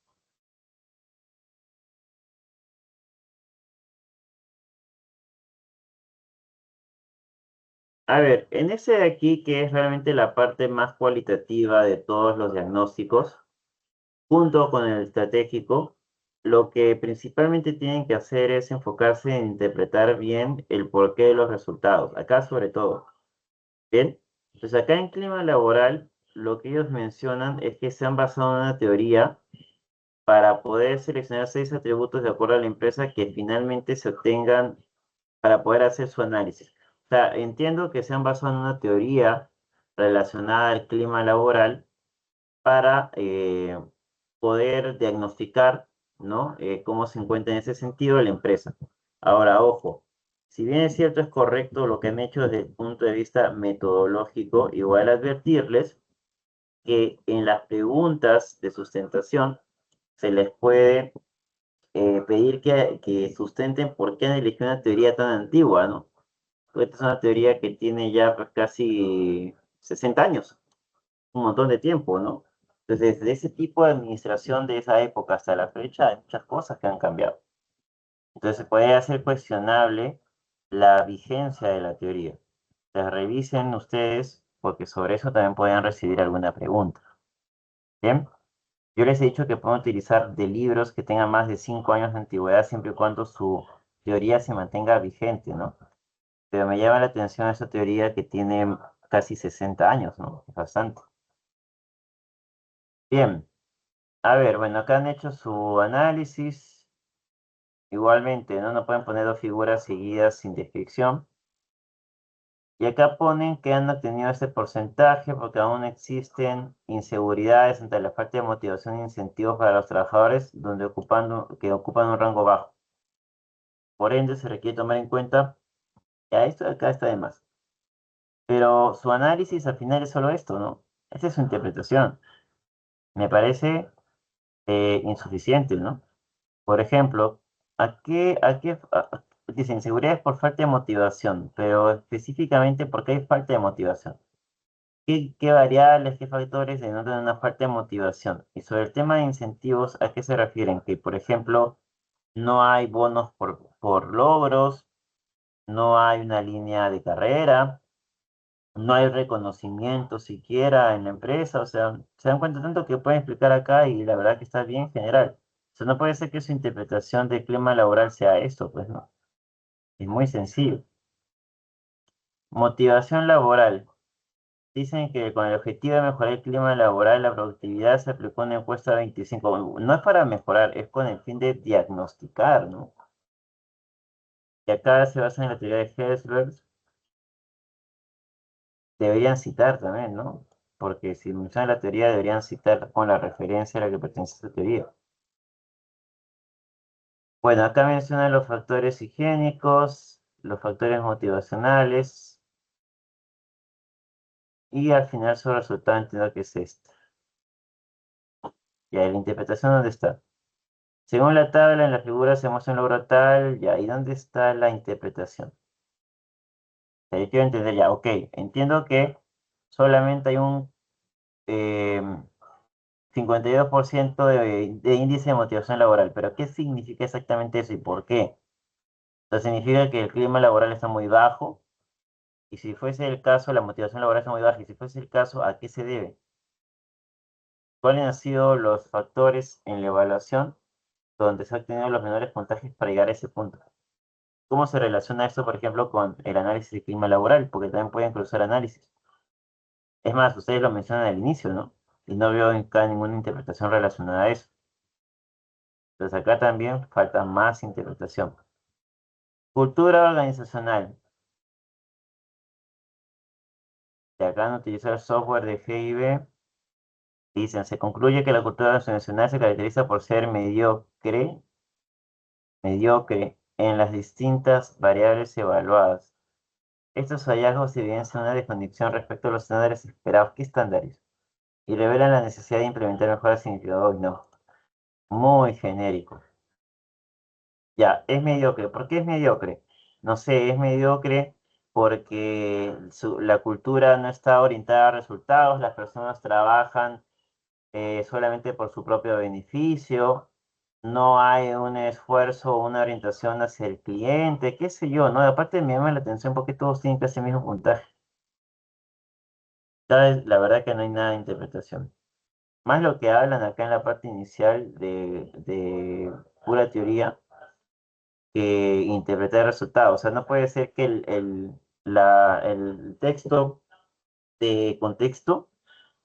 A ver, en ese de aquí, que es realmente la parte más cualitativa de todos los diagnósticos, junto con el estratégico, lo que principalmente tienen que hacer es enfocarse en interpretar bien el porqué de los resultados, acá sobre todo. Bien, entonces acá en clima laboral, lo que ellos mencionan es que se han basado en una teoría para poder seleccionar 6 atributos de acuerdo a la empresa que finalmente se obtengan para poder hacer su análisis. O sea, entiendo que se han basado en una teoría relacionada al clima laboral para poder diagnosticar, ¿no? Cómo se encuentra en ese sentido la empresa. Ahora, ojo, si bien es cierto, es correcto lo que han hecho desde el punto de vista metodológico, igual advertirles que en las preguntas de sustentación se les puede pedir que sustenten por qué han elegido una teoría tan antigua, ¿no? Esta es una teoría que tiene ya pues, casi 60 años, un montón de tiempo, ¿no? Entonces, desde ese tipo de administración de esa época hasta la fecha, hay muchas cosas que han cambiado. Entonces, puede hacer cuestionable la vigencia de la teoría. Entonces, revisen ustedes, porque sobre eso también pueden recibir alguna pregunta. ¿Bien? Yo les he dicho que pueden utilizar de libros que tengan más de 5 años de antigüedad siempre y cuando su teoría se mantenga vigente, ¿no? Pero me llama la atención esa teoría que tiene casi 60 años, ¿no? Es bastante. Bien. A ver, bueno, acá han hecho su análisis. Igualmente, ¿no? No pueden poner dos figuras seguidas sin descripción. Y acá ponen que han obtenido ese porcentaje porque aún existen inseguridades ante la falta de motivación e incentivos para los trabajadores que ocupan un rango bajo. Por ende, se requiere tomar en cuenta, ya esto de acá está de más. Pero su análisis al final es solo esto, ¿no? Esa es su interpretación. Me parece insuficiente, ¿no? Por ejemplo, dice inseguridad es por falta de motivación, pero específicamente porque hay falta de motivación? ¿Qué variables, qué factores denotan una falta de motivación? Y sobre el tema de incentivos, ¿a qué se refieren? Que, por ejemplo, no hay bonos por logros, no hay una línea de carrera, no hay reconocimiento siquiera en la empresa, o sea, se dan cuenta tanto que pueden explicar acá y la verdad que está bien general. O sea, no puede ser que su interpretación del clima laboral sea esto, pues no. Es muy sencillo. Motivación laboral. Dicen que con el objetivo de mejorar el clima laboral, la productividad se aplicó una encuesta 25. No es para mejorar, es con el fin de diagnosticar, ¿no? Y acá se basa en la teoría de Herzberg. Deberían citar también, ¿no? Porque si mencionan la teoría, deberían citar con la referencia a la que pertenece esa teoría. Bueno, acá mencionan los factores higiénicos, los factores motivacionales, y al final su resultado entiendo que es este. Y ahí la interpretación, ¿dónde está? Según la tabla, en la figura se muestra un logro tal, ya, ¿y dónde está la interpretación? O sea, yo quiero entender ya, ok, entiendo que solamente hay un 52% de índice de motivación laboral, pero ¿qué significa exactamente eso y por qué? Entonces significa que el clima laboral está muy bajo, y si fuese el caso, la motivación laboral está muy baja, y si fuese el caso, ¿a qué se debe? ¿Cuáles han sido los factores en la evaluación donde se han obtenido los menores puntajes para llegar a ese punto? ¿Cómo se relaciona esto, por ejemplo, con el análisis de clima laboral? Porque también pueden cruzar análisis. Es más, ustedes lo mencionan al inicio, ¿no? Y no veo acá ninguna interpretación relacionada a eso. Entonces acá también falta más interpretación. Cultura organizacional. De acá no utilizar software de GIB. Dicen, se concluye que la cultura organizacional se caracteriza por ser mediocre en las distintas variables evaluadas. Estos hallazgos evidencian una desconexión respecto a los estándares esperados. ¿Qué estándares? Y revelan la necesidad de implementar mejoras significativas. No, muy genérico. Ya, es mediocre. ¿Por qué es mediocre? No sé, es mediocre porque la cultura no está orientada a resultados, las personas trabajan solamente por su propio beneficio, no hay un esfuerzo, una orientación hacia el cliente, qué sé yo, ¿no? Aparte me llama la atención porque todos tienen casi el mismo puntaje. La verdad que no hay nada de interpretación. Más lo que hablan acá en la parte inicial de pura teoría que interpretar resultados. O sea, no puede ser que el texto de contexto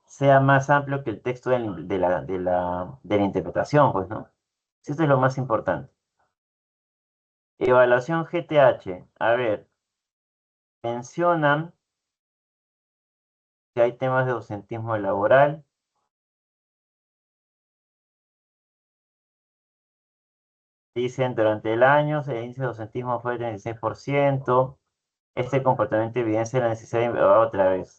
sea más amplio que el texto de la interpretación, pues, ¿no? Esto es lo más importante. Evaluación GTH. A ver, mencionan que hay temas de ausentismo laboral. Dicen, durante el año el índice de ausentismo fue del 36%. Este comportamiento evidencia la necesidad de otra vez.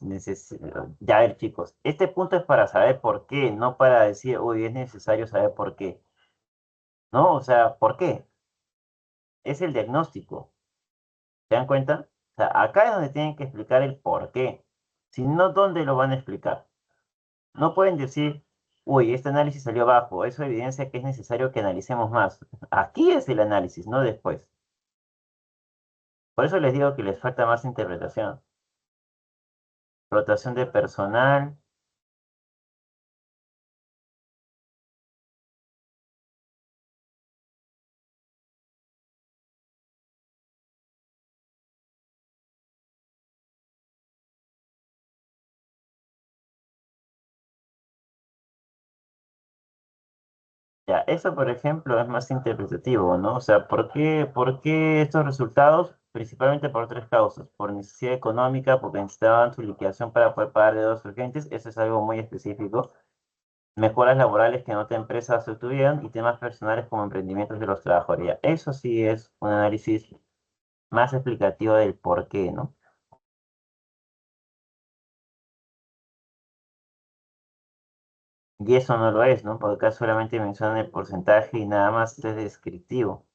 Ya, a ver, chicos, este punto es para saber por qué, no para decir, uy, es necesario saber por qué. ¿No? O sea, ¿por qué? Es el diagnóstico. ¿Se dan cuenta? O sea, acá es donde tienen que explicar el por qué. Si no, ¿dónde lo van a explicar? No pueden decir, uy, este análisis salió bajo, eso evidencia que es necesario que analicemos más. Aquí es el análisis, no después. Por eso les digo que les falta más interpretación. Rotación de personal. Ya, eso por ejemplo es más interpretativo, ¿no? O sea, por qué estos resultados? Principalmente por tres causas. Por necesidad económica, porque necesitaban su liquidación para poder pagar deudas urgentes, eso es algo muy específico. Mejoras laborales que en otra empresa se obtuvieron y temas personales como emprendimientos de los trabajadores. Ya, eso sí es un análisis más explicativo del por qué, ¿no? Y eso no lo es, ¿no? Porque acá solamente mencionan el porcentaje y nada más es descriptivo,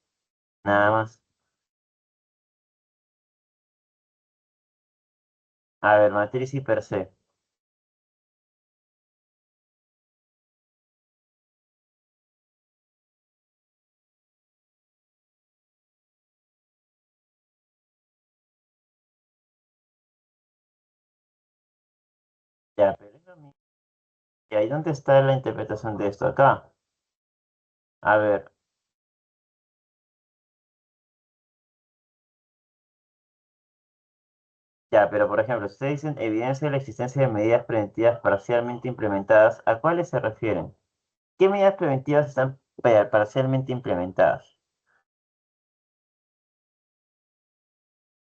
nada más. A ver, matriz y per se. Ya, pero es lo mismo. ¿Y ahí dónde está la interpretación de esto acá? A ver, ya, pero por ejemplo, si ustedes dicen evidencia de la existencia de medidas preventivas parcialmente implementadas, ¿a cuáles se refieren? ¿Qué medidas preventivas están parcialmente implementadas?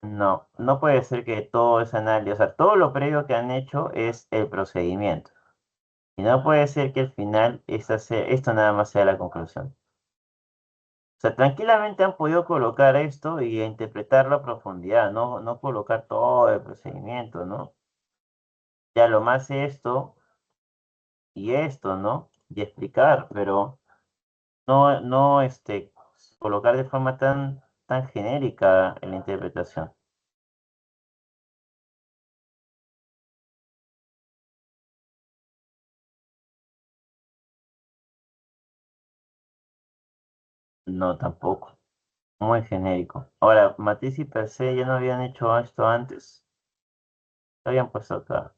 No, no puede ser que todo ese análisis, o sea, todo lo previo que han hecho es el procedimiento. Y no puede ser que al final esto nada más sea la conclusión. O sea, tranquilamente han podido colocar esto y interpretarlo a profundidad, no colocar todo el procedimiento, ¿no? Ya lo más esto, ¿no? Y explicar, pero no colocar de forma tan genérica en la interpretación. No, tampoco. Muy genérico. Ahora, Matisse y per se ya no habían hecho esto antes. Lo habían puesto acá.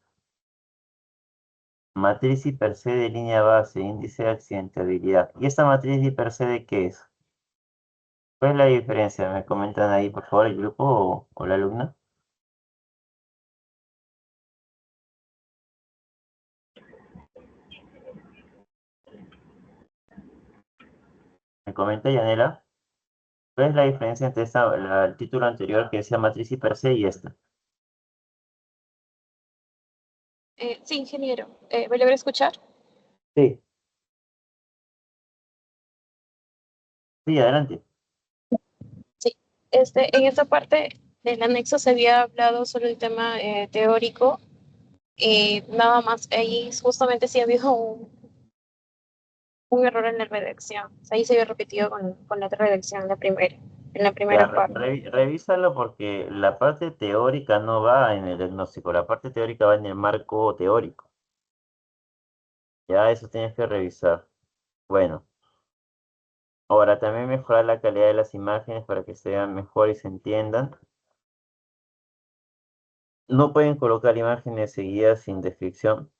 Matriz y per se de línea base, índice de accidentabilidad. ¿Y esta matriz y per se de qué es? ¿Cuál es la diferencia? ¿Me comentan ahí, por favor, el grupo o la alumna? ¿Me comenta Yanela? ¿Cuál es la diferencia entre el título anterior que decía matriz y per se y esta? Sí, ingeniero. ¿Me logra escuchar? Sí, sí, adelante. Sí. En esta parte del anexo se había hablado sobre el tema teórico. Nada más, ahí justamente sí había un error en la redacción. O sea, ahí se había repetido con la otra redacción en la Ya, primera parte. revísalo porque la parte teórica no va en el diagnóstico, la parte teórica va en el marco teórico. Ya, eso tienes que revisar. Bueno, ahora también mejorar la calidad de las imágenes para que se vean mejor y se entiendan. No pueden colocar imágenes seguidas sin descripción.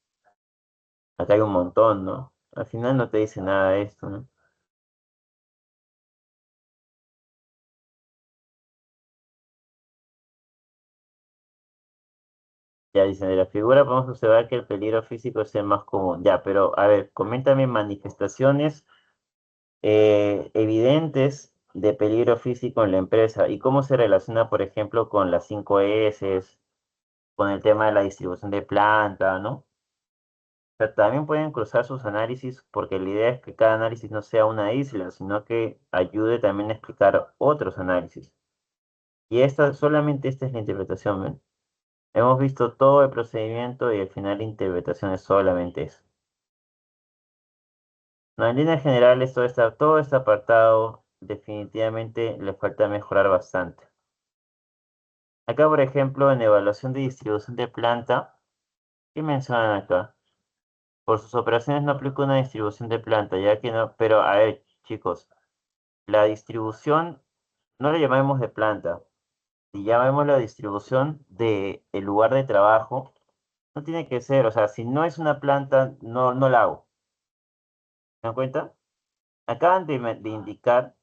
Acá hay un montón, ¿no? Al final no te dice nada de esto, ¿no? Ya dicen, de la figura podemos observar que el peligro físico es el más común. Ya, pero a ver, coméntame manifestaciones evidentes de peligro físico en la empresa y cómo se relaciona, por ejemplo, con las 5 S, con el tema de la distribución de planta, ¿no? O sea, también pueden cruzar sus análisis porque la idea es que cada análisis no sea una isla, sino que ayude también a explicar otros análisis. Y solamente esta es la interpretación, ¿ven? Hemos visto todo el procedimiento y al final la interpretación es solamente eso. No, en líneas generales todo este apartado definitivamente le falta mejorar bastante. Acá, por ejemplo, en evaluación de distribución de planta, ¿qué mencionan acá? Por sus operaciones no aplica una distribución de planta, ya que no, pero a ver, chicos, la distribución no le llamemos de planta, si llamemos la distribución de el lugar de trabajo, no tiene que ser, o sea, si no es una planta, no la hago. ¿Se dan cuenta? Acaban de indicar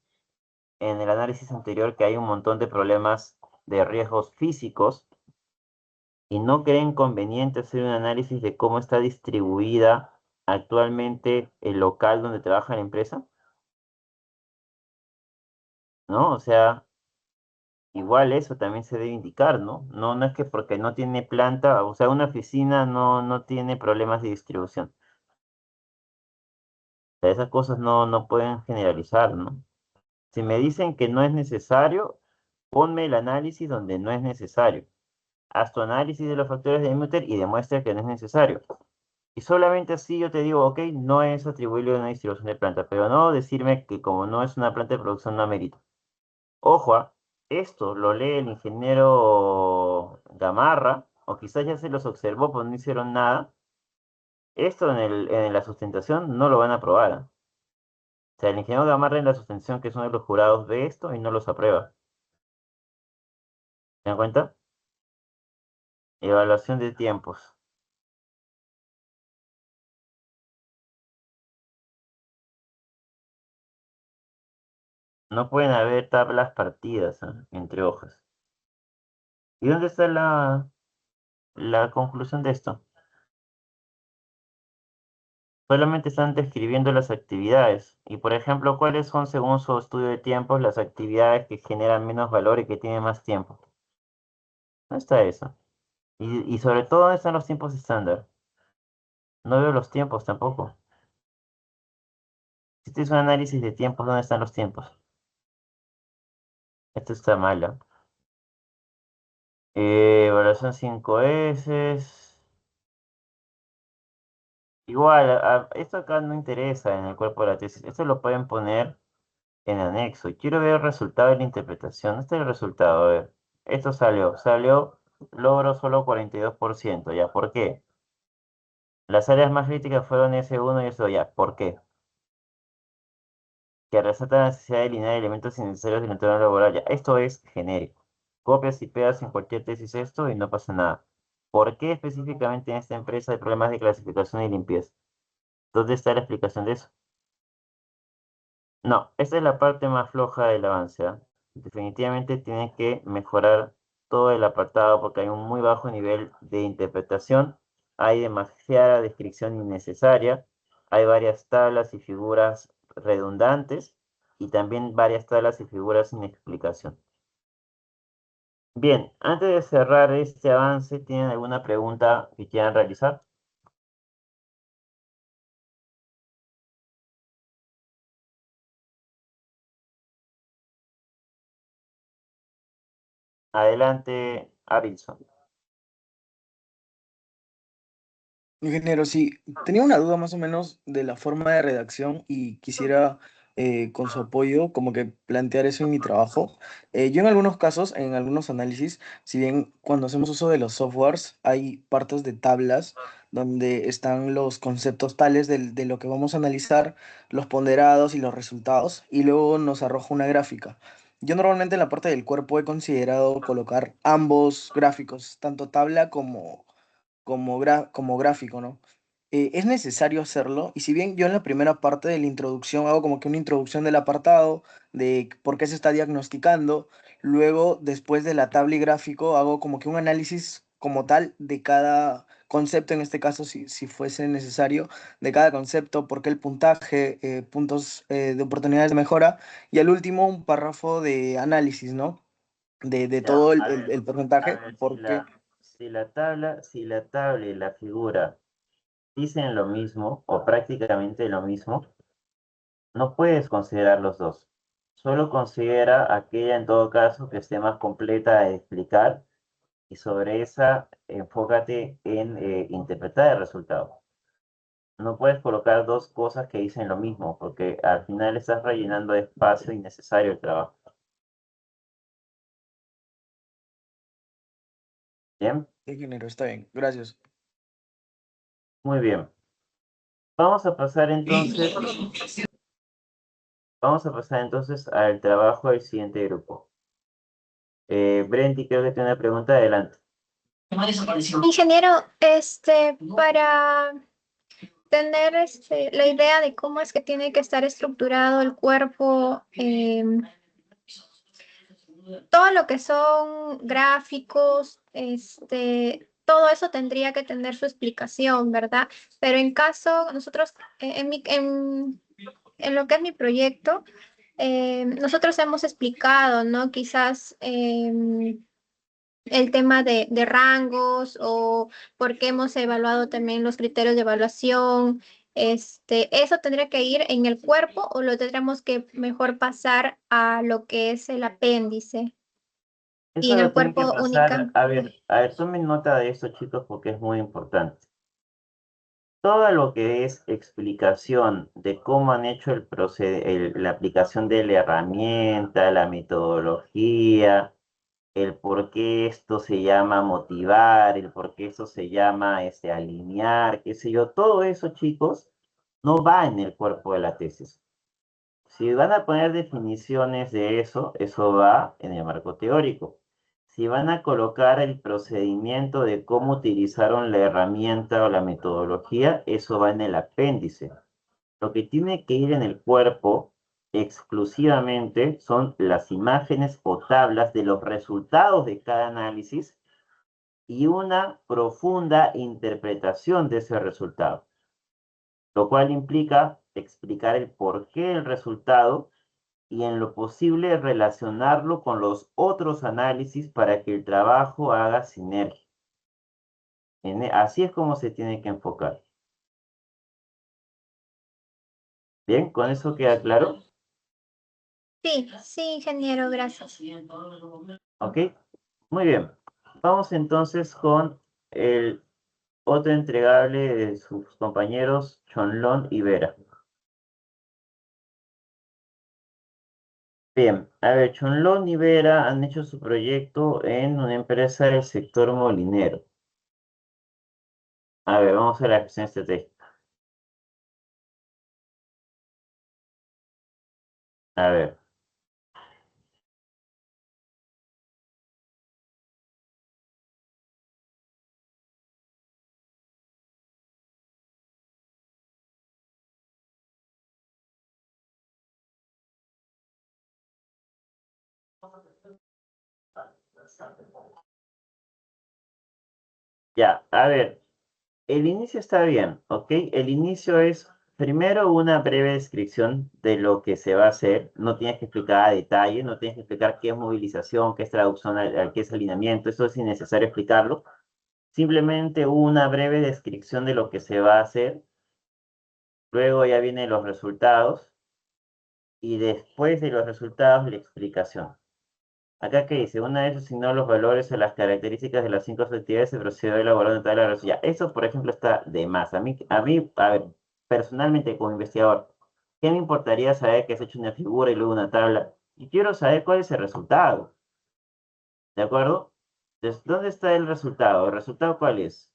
en el análisis anterior que hay un montón de problemas de riesgos físicos y no creen conveniente hacer un análisis de cómo está distribuida actualmente el local donde trabaja la empresa, ¿no? O sea, igual eso también se debe indicar, ¿no? No es que porque no tiene planta, o sea, una oficina no tiene problemas de distribución. O sea, esas cosas no pueden generalizar, ¿no? Si me dicen que no es necesario, ponme el análisis donde no es necesario. Haz tu análisis de los factores de Demeter y demuestra que no es necesario. Y solamente así yo te digo, ok, no es atribuible a una distribución de planta, pero no decirme que como no es una planta de producción no amerita. Ojo, esto lo lee el ingeniero Gamarra, o quizás ya se los observó, pero no hicieron nada. Esto en la sustentación no lo van a aprobar. O sea, el ingeniero Gamarra en la sustentación, que es uno de los jurados, ve esto y no los aprueba. ¿Se dan cuenta? Evaluación de tiempos. No pueden haber tablas partidas, entre hojas. ¿Y dónde está la conclusión de esto? Solamente están describiendo las actividades. Y por ejemplo, ¿cuáles son, según su estudio de tiempos, las actividades que generan menos valor y que tienen más tiempo? No está eso. Y sobre todo, ¿dónde están los tiempos estándar? No veo los tiempos tampoco. Si este es un análisis de tiempos, ¿dónde están los tiempos? Esto está malo. Evaluación 5S. Igual, esto acá no interesa en el cuerpo de la tesis. Esto lo pueden poner en anexo. Y quiero ver el resultado de la interpretación. Este es el resultado, a ver. Esto salió, logro solo 42%, ¿ya? ¿Por qué? Las áreas más críticas fueron S1 y S2, ¿ya? ¿Por qué? Que resalta la necesidad de eliminar elementos innecesarios del entorno laboral, ¿ya? Esto es genérico. Copias y pegas en cualquier tesis esto y no pasa nada. ¿Por qué específicamente en esta empresa hay problemas de clasificación y limpieza? ¿Dónde está la explicación de eso? No, esta es la parte más floja del avance, ¿ah? Definitivamente tiene que mejorar todo el apartado porque hay un muy bajo nivel de interpretación, hay demasiada descripción innecesaria, hay varias tablas y figuras redundantes y también varias tablas y figuras sin explicación. Bien, antes de cerrar este avance, ¿tienen alguna pregunta que quieran realizar? Adelante, Arilson. Ingeniero, sí, tenía una duda más o menos de la forma de redacción y quisiera con su apoyo como que plantear eso en mi trabajo. Yo en algunos casos, en algunos análisis, si bien cuando hacemos uso de los softwares hay partes de tablas donde están los conceptos tales de lo que vamos a analizar, los ponderados y los resultados, y luego nos arroja una gráfica. Yo normalmente en la parte del cuerpo he considerado colocar ambos gráficos, tanto tabla como gráfico, ¿no? Es necesario hacerlo, y si bien yo en la primera parte de la introducción hago como que una introducción del apartado, de por qué se está diagnosticando, luego después de la tabla y gráfico hago como que un análisis como tal de cada concepto, en este caso si fuese necesario, de cada concepto, por qué el puntaje, puntos de oportunidades de mejora, y al último un párrafo de análisis, ¿no? De Ya, todo a ver, el a porcentaje, ver, porque... si la tabla y la figura dicen lo mismo o prácticamente lo mismo, no puedes considerar los dos. Solo considera aquella en todo caso que esté más completa de explicar y sobre esa enfócate en interpretar el resultado. No puedes colocar dos cosas que dicen lo mismo porque al final estás rellenando espacio innecesario el trabajo. ¿Bien? Ingeniero, está bien, gracias. Muy bien. Vamos a pasar entonces, al trabajo del siguiente grupo. Brenty, creo que tiene una pregunta, adelante. Ingeniero, para tener la idea de cómo es que tiene que estar estructurado el cuerpo, todo lo que son gráficos, todo eso tendría que tener su explicación, ¿verdad? Pero en caso, nosotros, en lo que es mi proyecto, nosotros hemos explicado, ¿no? Quizás el tema de rangos o por qué hemos evaluado también los criterios de evaluación. ¿Eso tendría que ir en el cuerpo o lo tendremos que mejor pasar a lo que es el apéndice y Eso en lo el tienen que cuerpo pasar, única? a ver, tomen nota de esto, chicos, porque es muy importante. Todo lo que es explicación de cómo han hecho la aplicación de la herramienta, la metodología, el por qué esto se llama motivar, el por qué esto se llama alinear, qué sé yo, todo eso, chicos, no va en el cuerpo de la tesis. Si van a poner definiciones de eso, eso va en el marco teórico. Si van a colocar el procedimiento de cómo utilizaron la herramienta o la metodología, eso va en el apéndice. Lo que tiene que ir en el cuerpo exclusivamente son las imágenes o tablas de los resultados de cada análisis y una profunda interpretación de ese resultado, lo cual implica explicar el porqué del resultado y en lo posible relacionarlo con los otros análisis para que el trabajo haga sinergia. Así es como se tiene que enfocar. Bien, ¿con eso queda claro? Sí, sí, ingeniero, gracias. Ok, muy bien. Vamos entonces con el otro entregable de sus compañeros, Chonlon y Vera. Bien, a ver, Chonlon y Vera han hecho su proyecto en una empresa del sector molinero. A ver, vamos a la gestión estratégica. A ver. Ya, a ver, el inicio está bien, ¿ok? El inicio es primero una breve descripción de lo que se va a hacer. No tienes que explicar a detalle, no tienes que explicar qué es movilización, qué es traducción, qué es alineamiento. Eso es innecesario explicarlo. Simplemente una breve descripción de lo que se va a hacer. Luego ya vienen los resultados. Y después de los resultados, la explicación. Acá que dice, una vez asignó los valores a las características de las 5 actividades, se procedió a elaborar una tabla de resultados. Ya, eso, por ejemplo, está de más. A ver, personalmente como investigador, ¿qué me importaría saber que has hecho una figura y luego una tabla? Y quiero saber cuál es el resultado. ¿De acuerdo? Entonces, ¿dónde está el resultado? ¿El resultado cuál es?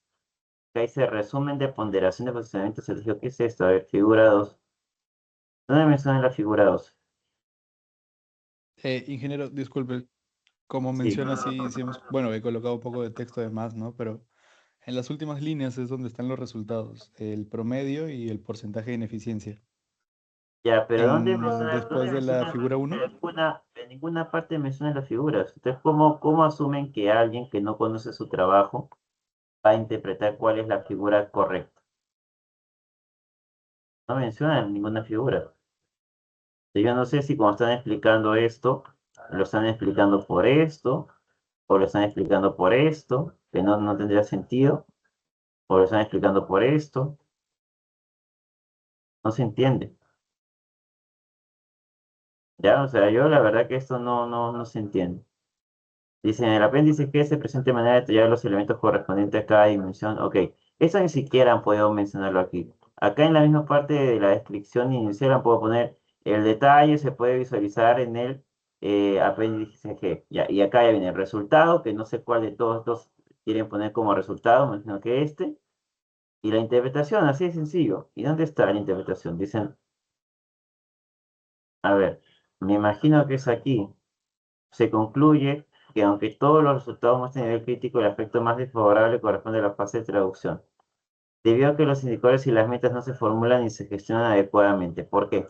Acá dice resumen de ponderación de posicionamiento estratégico. ¿Qué es esto? A ver, figura 2. ¿Dónde me suena la figura 2? Ingeniero, disculpe, como Sí. menciona, sí bueno, he colocado un poco de texto de más, ¿no? Pero en las últimas líneas es donde están los resultados, el promedio y el porcentaje de ineficiencia. Ya, pero Después de la figura 1, en ninguna parte mencionan las figuras. Entonces, ¿cómo asumen que alguien que no conoce su trabajo va a interpretar cuál es la figura correcta? No mencionan ninguna figura. Yo no sé si cuando están explicando esto, lo están explicando por esto, o lo están explicando por esto, que no tendría sentido, o lo están explicando por esto. No se entiende. Ya, o sea, yo la verdad que esto no se entiende. Dice en el apéndice que se presente de manera detallada los elementos correspondientes a cada dimensión. Ok, eso ni siquiera han podido mencionarlo aquí. Acá en la misma parte de la descripción inicial han puedo poner el detalle, se puede visualizar en el apéndice G. Ya, y acá ya viene el resultado, que no sé cuál de todos estos quieren poner como resultado, me imagino que este. Y la interpretación, así de sencillo. ¿Y dónde está la interpretación? Dicen, a ver, me imagino que es aquí. Se concluye que aunque todos los resultados muestren nivel crítico, el aspecto más desfavorable corresponde a la fase de traducción. Debido a que los indicadores y las metas no se formulan ni se gestionan adecuadamente. ¿Por qué?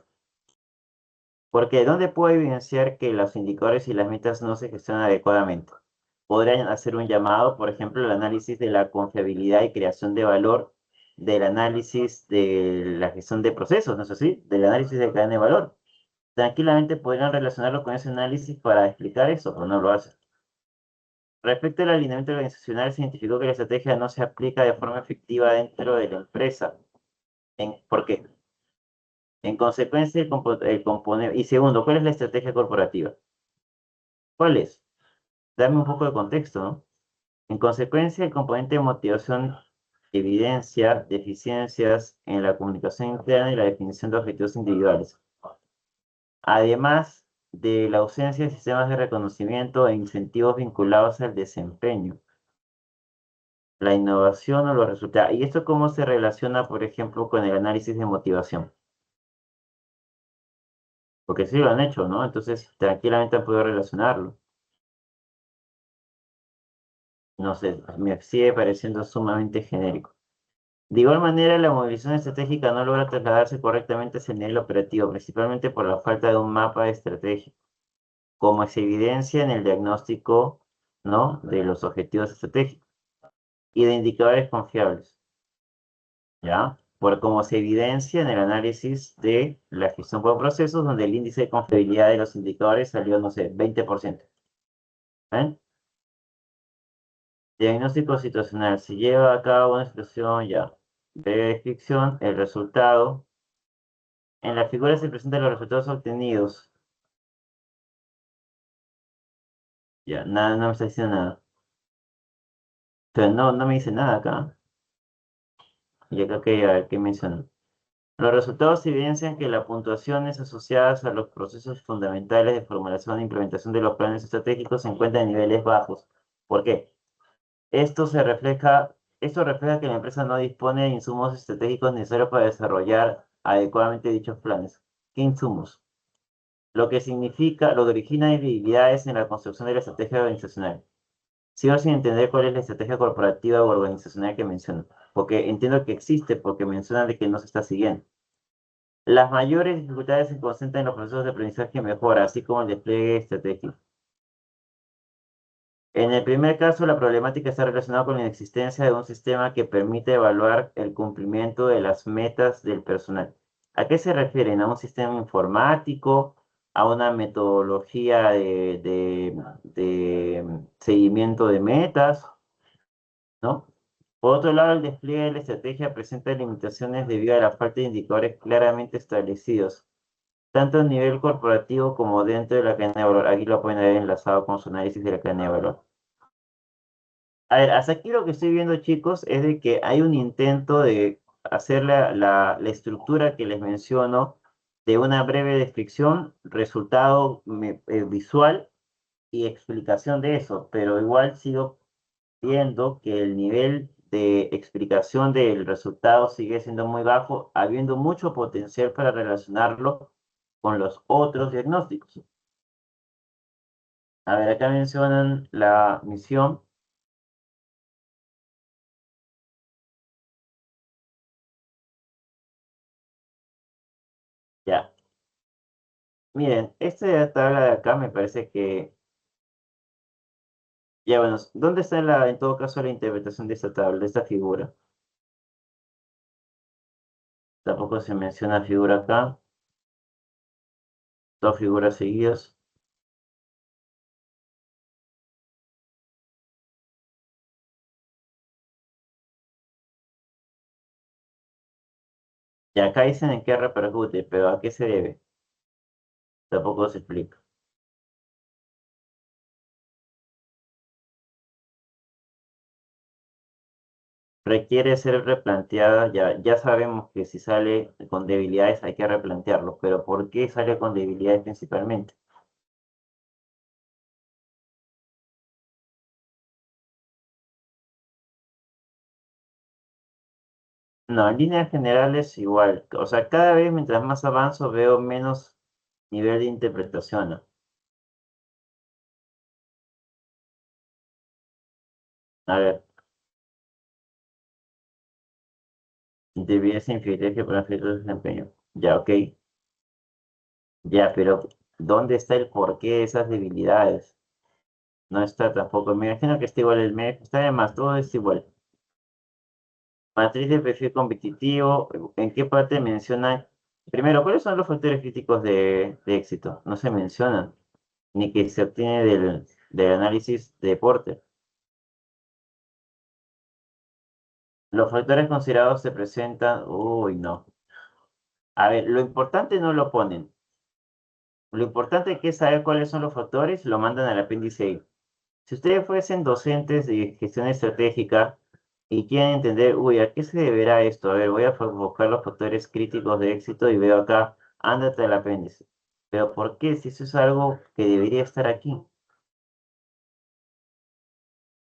Porque ¿dónde puedo evidenciar que los indicadores y las metas no se gestionan adecuadamente? Podrían hacer un llamado, por ejemplo, al análisis de la confiabilidad y creación de valor, del análisis de la gestión de procesos, ¿no es así? Del análisis de cadena de valor. Tranquilamente podrían relacionarlo con ese análisis para explicar eso, pero no lo hacen. Respecto al alineamiento organizacional, se identificó que la estrategia no se aplica de forma efectiva dentro de la empresa. ¿Por qué? En consecuencia, el componente... Y segundo, ¿cuál es la estrategia corporativa? ¿Cuál es? Dame un poco de contexto, ¿no? En consecuencia, el componente de motivación evidencia deficiencias en la comunicación interna y la definición de objetivos individuales. Además de la ausencia de sistemas de reconocimiento e incentivos vinculados al desempeño, la innovación o los resultados. ¿Y esto cómo se relaciona, por ejemplo, con el análisis de motivación? Porque sí lo han hecho, ¿no? Entonces, tranquilamente han podido relacionarlo. No sé, me sigue pareciendo sumamente genérico. De igual manera, la movilización estratégica no logra trasladarse correctamente hacia el nivel operativo, principalmente por la falta de un mapa de estrategia, como se evidencia en el diagnóstico, ¿no?, de los objetivos estratégicos y de indicadores confiables, ¿ya? Por como se evidencia en el análisis de la gestión por procesos, donde el índice de confiabilidad de los indicadores salió, no sé, 20%. ¿Ven? Diagnóstico situacional. Se lleva a cabo una situación ya. Breve descripción, el resultado. En la figura se presentan los resultados obtenidos. Ya, nada, no me está diciendo nada. Pero no me dice nada acá. Y acá que, a ver, ¿qué mencionan? Los resultados evidencian que las puntuaciones asociadas a los procesos fundamentales de formulación e implementación de los planes estratégicos se encuentran en niveles bajos. ¿Por qué? Esto refleja que la empresa no dispone de insumos estratégicos necesarios para desarrollar adecuadamente dichos planes. ¿Qué insumos? Lo que significa, lo que origina debilidades en la construcción de la estrategia organizacional. Sigo sin entender cuál es la estrategia corporativa o organizacional que mencionan, porque entiendo que existe, porque mencionan de que no se está siguiendo. Las mayores dificultades se concentran en los procesos de aprendizaje mejora, así como el despliegue estratégico. En el primer caso, la problemática está relacionada con la inexistencia de un sistema que permite evaluar el cumplimiento de las metas del personal. ¿A qué se refieren? ¿A un sistema informático? ¿A una metodología de seguimiento de metas? ¿No? Por otro lado, el despliegue de la estrategia presenta limitaciones debido a la falta de indicadores claramente establecidos, tanto a nivel corporativo como dentro de la cadena de valor. Aquí lo pueden ver enlazado con su análisis de la cadena de valor. A ver, hasta aquí lo que estoy viendo, chicos, es de que hay un intento de hacer la estructura que les menciono de una breve descripción, resultado visual y explicación de eso, pero igual sigo viendo que el nivel de explicación del resultado sigue siendo muy bajo, habiendo mucho potencial para relacionarlo con los otros diagnósticos. A ver, acá mencionan la misión. Ya. Miren, esta tabla de acá me parece que... Ya, bueno, ¿dónde está en todo caso la interpretación de esta tabla, de esta figura? Tampoco se menciona figura acá. Dos figuras seguidas. Y acá dicen en qué repercute, pero ¿a qué se debe? Tampoco se explica. Requiere ser replanteada, ya sabemos que si sale con debilidades hay que replantearlo, pero ¿por qué sale con debilidades principalmente? No, en líneas generales igual. O sea, cada vez mientras más avanzo veo menos nivel de interpretación, ¿no? A ver, debiese influir que por efecto de desempeño. Ya, ok. Ya, pero ¿dónde está el porqué de esas debilidades? No está tampoco. Me imagino que está igual el MEF. Está de más, todo es igual. Matriz de perfil competitivo. ¿En qué parte mencionan? Primero, ¿cuáles son los factores críticos de éxito? No se mencionan, ni que se obtiene del análisis de Porter. Los factores considerados se presentan. Uy, no. A ver, lo importante no lo ponen. Lo importante que es saber cuáles son los factores, lo mandan al apéndice ahí. Si ustedes fuesen docentes de gestión estratégica y quieren entender, uy, ¿a qué se deberá esto? A ver, voy a buscar los factores críticos de éxito y veo acá, ándate al apéndice. Pero ¿por qué? Si eso es algo que debería estar aquí. O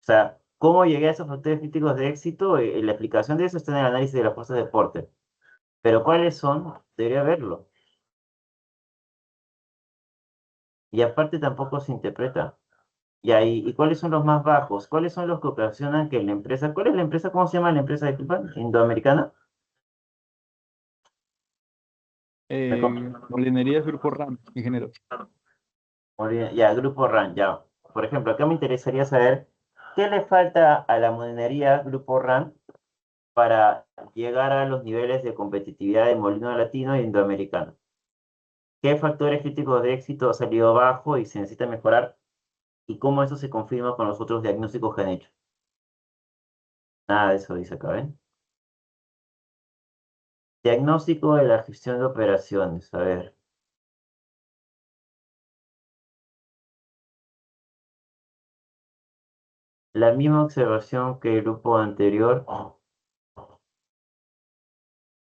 sea, ¿cómo llegué a esos factores críticos de éxito? La explicación de eso está en el análisis de las fuerzas de Porter. Pero ¿cuáles son? Debería verlo. Y aparte tampoco se interpreta. ¿Y cuáles son los más bajos? ¿Cuáles son los que ocasionan que la empresa, ¿cuál es la empresa? ¿Cómo se llama la empresa, disculpa? ¿Indoamericana? Molinerías Grupo RAM, ingeniero. Muy bien, ya, Grupo RAN, ya. Por ejemplo, acá me interesaría saber qué le falta a la monería Grupo RAN para llegar a los niveles de competitividad de Molino Latino e Indoamericano. ¿Qué factores críticos de éxito ha salido bajo y se necesita mejorar? ¿Y cómo eso se confirma con los otros diagnósticos que han hecho? Nada de eso dice acá, ¿ven? Diagnóstico de la gestión de operaciones. A ver. La misma observación que el grupo anterior.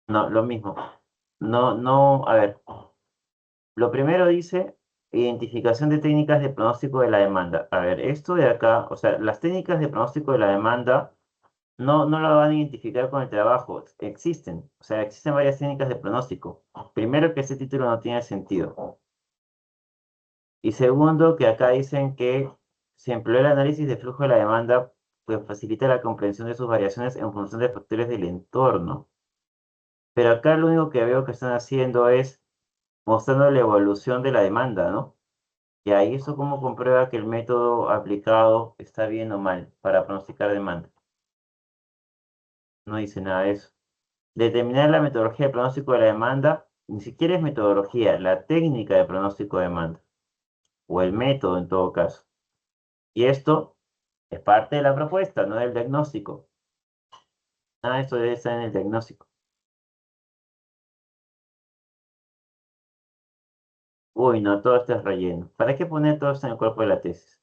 No, lo mismo. No, no, a ver. Lo primero dice identificación de técnicas de pronóstico de la demanda. A ver, esto de acá, o sea, las técnicas de pronóstico de la demanda no la van a identificar con el trabajo. Existen, o sea, existen varias técnicas de pronóstico. Primero, que ese título no tiene sentido. Y segundo, que acá dicen que se empleó el análisis de flujo de la demanda, pues facilita la comprensión de sus variaciones en función de factores del entorno. Pero acá lo único que veo que están haciendo es mostrando la evolución de la demanda, ¿no? Y ahí eso cómo comprueba que el método aplicado está bien o mal para pronosticar demanda. No dice nada de eso. Determinar la metodología de pronóstico de la demanda, ni siquiera es metodología, la técnica de pronóstico de demanda, o el método en todo caso. Y esto es parte de la propuesta, no del diagnóstico. Nada de esto debe estar en el diagnóstico. Uy, no, todo esto es relleno. ¿Para qué poner todo esto en el cuerpo de la tesis?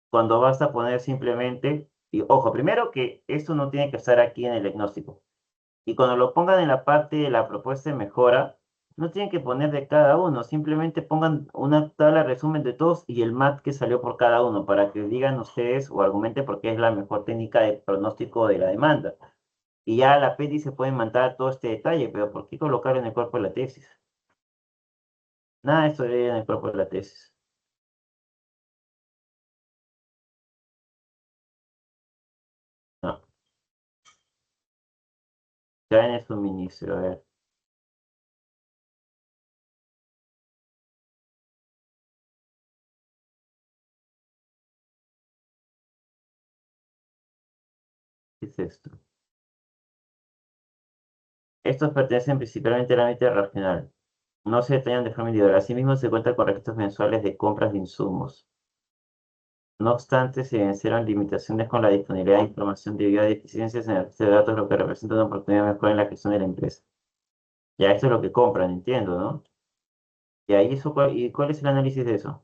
Cuando vas a poner simplemente, y ojo, primero que esto no tiene que estar aquí en el diagnóstico. Y cuando lo pongan en la parte de la propuesta de mejora, no tienen que poner de cada uno, simplemente pongan una tabla resumen de todos y el MAT que salió por cada uno, para que digan ustedes o argumenten por qué es la mejor técnica de pronóstico de la demanda. Y ya a la PETI se pueden mandar todo este detalle, pero ¿por qué colocarlo en el cuerpo de la tesis? Nada de esto debe ir en el cuerpo de la tesis. No, ya en el suministro, a ver. ¿Qué es esto? Estos pertenecen principalmente al ámbito regional. No se detallan de forma individual. Asimismo, se cuenta con registros mensuales de compras de insumos. No obstante, se evidenciaron limitaciones con la disponibilidad de información debido a deficiencias en el registro de datos, lo que representa una oportunidad de mejora en la gestión de la empresa. Ya esto es lo que compran, entiendo, ¿no? Y ahí ¿y cuál es el análisis de eso?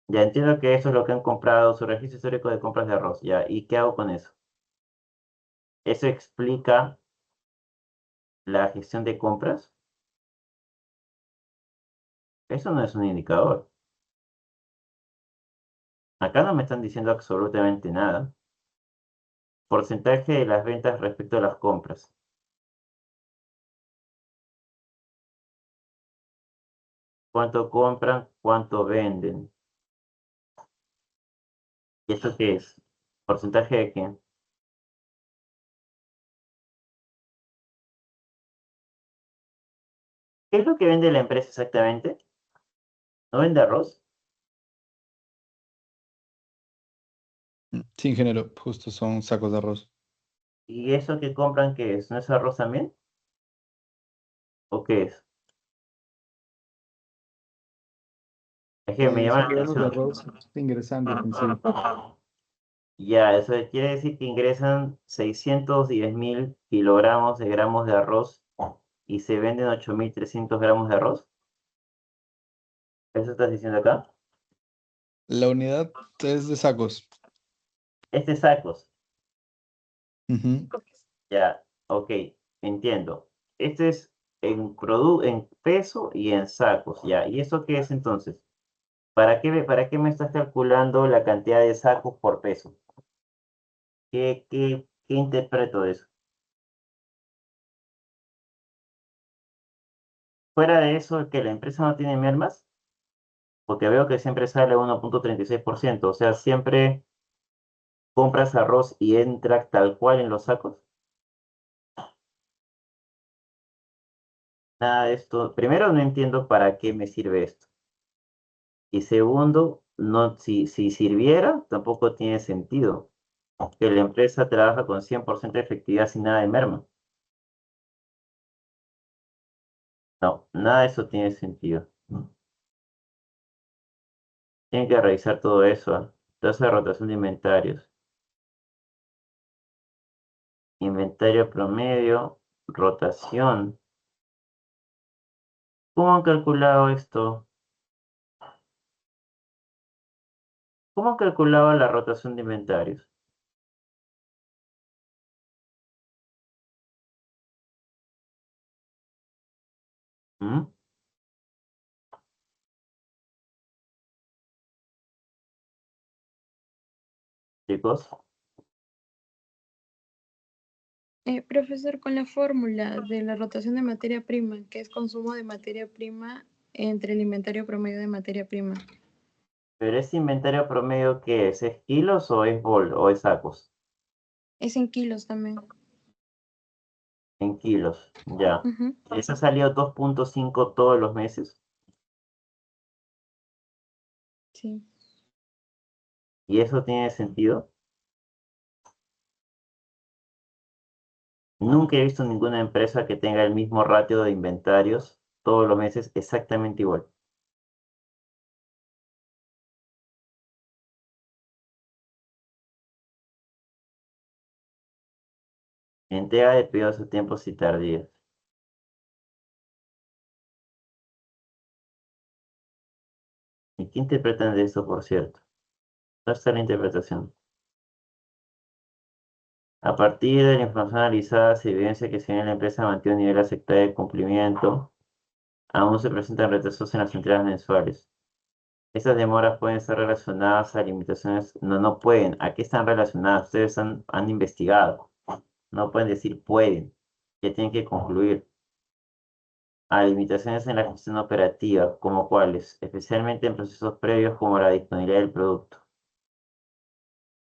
Ya entiendo que eso es lo que han comprado, su registro histórico de compras de arroz. Ya, ¿y qué hago con eso? ¿Eso explica la gestión de compras? Eso no es un indicador. Acá no me están diciendo absolutamente nada. porcentaje de las ventas respecto a las compras. ¿Cuánto compran? ¿Cuánto venden? ¿Y esto qué es? ¿Porcentaje de qué? ¿Qué es lo que vende la empresa exactamente? ¿No vende arroz? Sí, ingeniero, justo son sacos de arroz. ¿Y eso que compran qué es? ¿No es arroz también? ¿O qué es? Es que me llama Son la granos de atención. arroz ingresantes en sí. Ya, eso quiere decir que ingresan 610.000 kilogramos de gramos de arroz y se venden 8.300 gramos de arroz. ¿Eso estás diciendo acá? La unidad es de sacos. Este es sacos. Ujú. Ya, ok, entiendo. Este es en peso y en sacos, ya. ¿Y eso qué es entonces? Para qué me estás calculando la cantidad de sacos por peso? ¿Qué interpreto de eso? Fuera de eso, que la empresa no tiene mermas, porque veo que siempre sale 1,36%, o sea, siempre compras arroz y entra tal cual en los sacos. Nada de esto. Primero, no entiendo para qué me sirve esto. Y segundo, no, si sirviera, tampoco tiene sentido que la empresa trabaja con 100% de efectividad sin nada de merma. No, nada de eso tiene sentido. Tienen que revisar todo eso, ¿ah? Tasa de rotación de inventarios. Inventario promedio, rotación. ¿Cómo han calculado esto? ¿Cómo han calculado la rotación de inventarios? ¿Mm? Chicos, Profesor, con la fórmula de la rotación de materia prima, que es consumo de materia prima entre el inventario promedio de materia prima. ¿pero ese inventario promedio qué es? ¿Es kilos o es o es sacos? Es en kilos también. En kilos, ya. Ujú. ¿Les ha salido 2,5 todos los meses? Sí. ¿Y eso tiene sentido? Nunca he visto ninguna empresa que tenga el mismo ratio de inventarios todos los meses exactamente igual. Entrega de pedidos a tiempos y tardíos. ¿Y qué interpretan de eso, por cierto? ¿Dónde está la interpretación? A partir de la información analizada, se evidencia que si bien la empresa mantiene un nivel aceptable de cumplimiento, aún se presentan retrasos en las entregas mensuales. Estas demoras pueden estar relacionadas a limitaciones. No, no pueden. ¿A qué están relacionadas? Ustedes han investigado. No pueden decir pueden. Ya tienen que concluir. A limitaciones en la gestión operativa, como cuáles, especialmente en procesos previos como la disponibilidad del producto.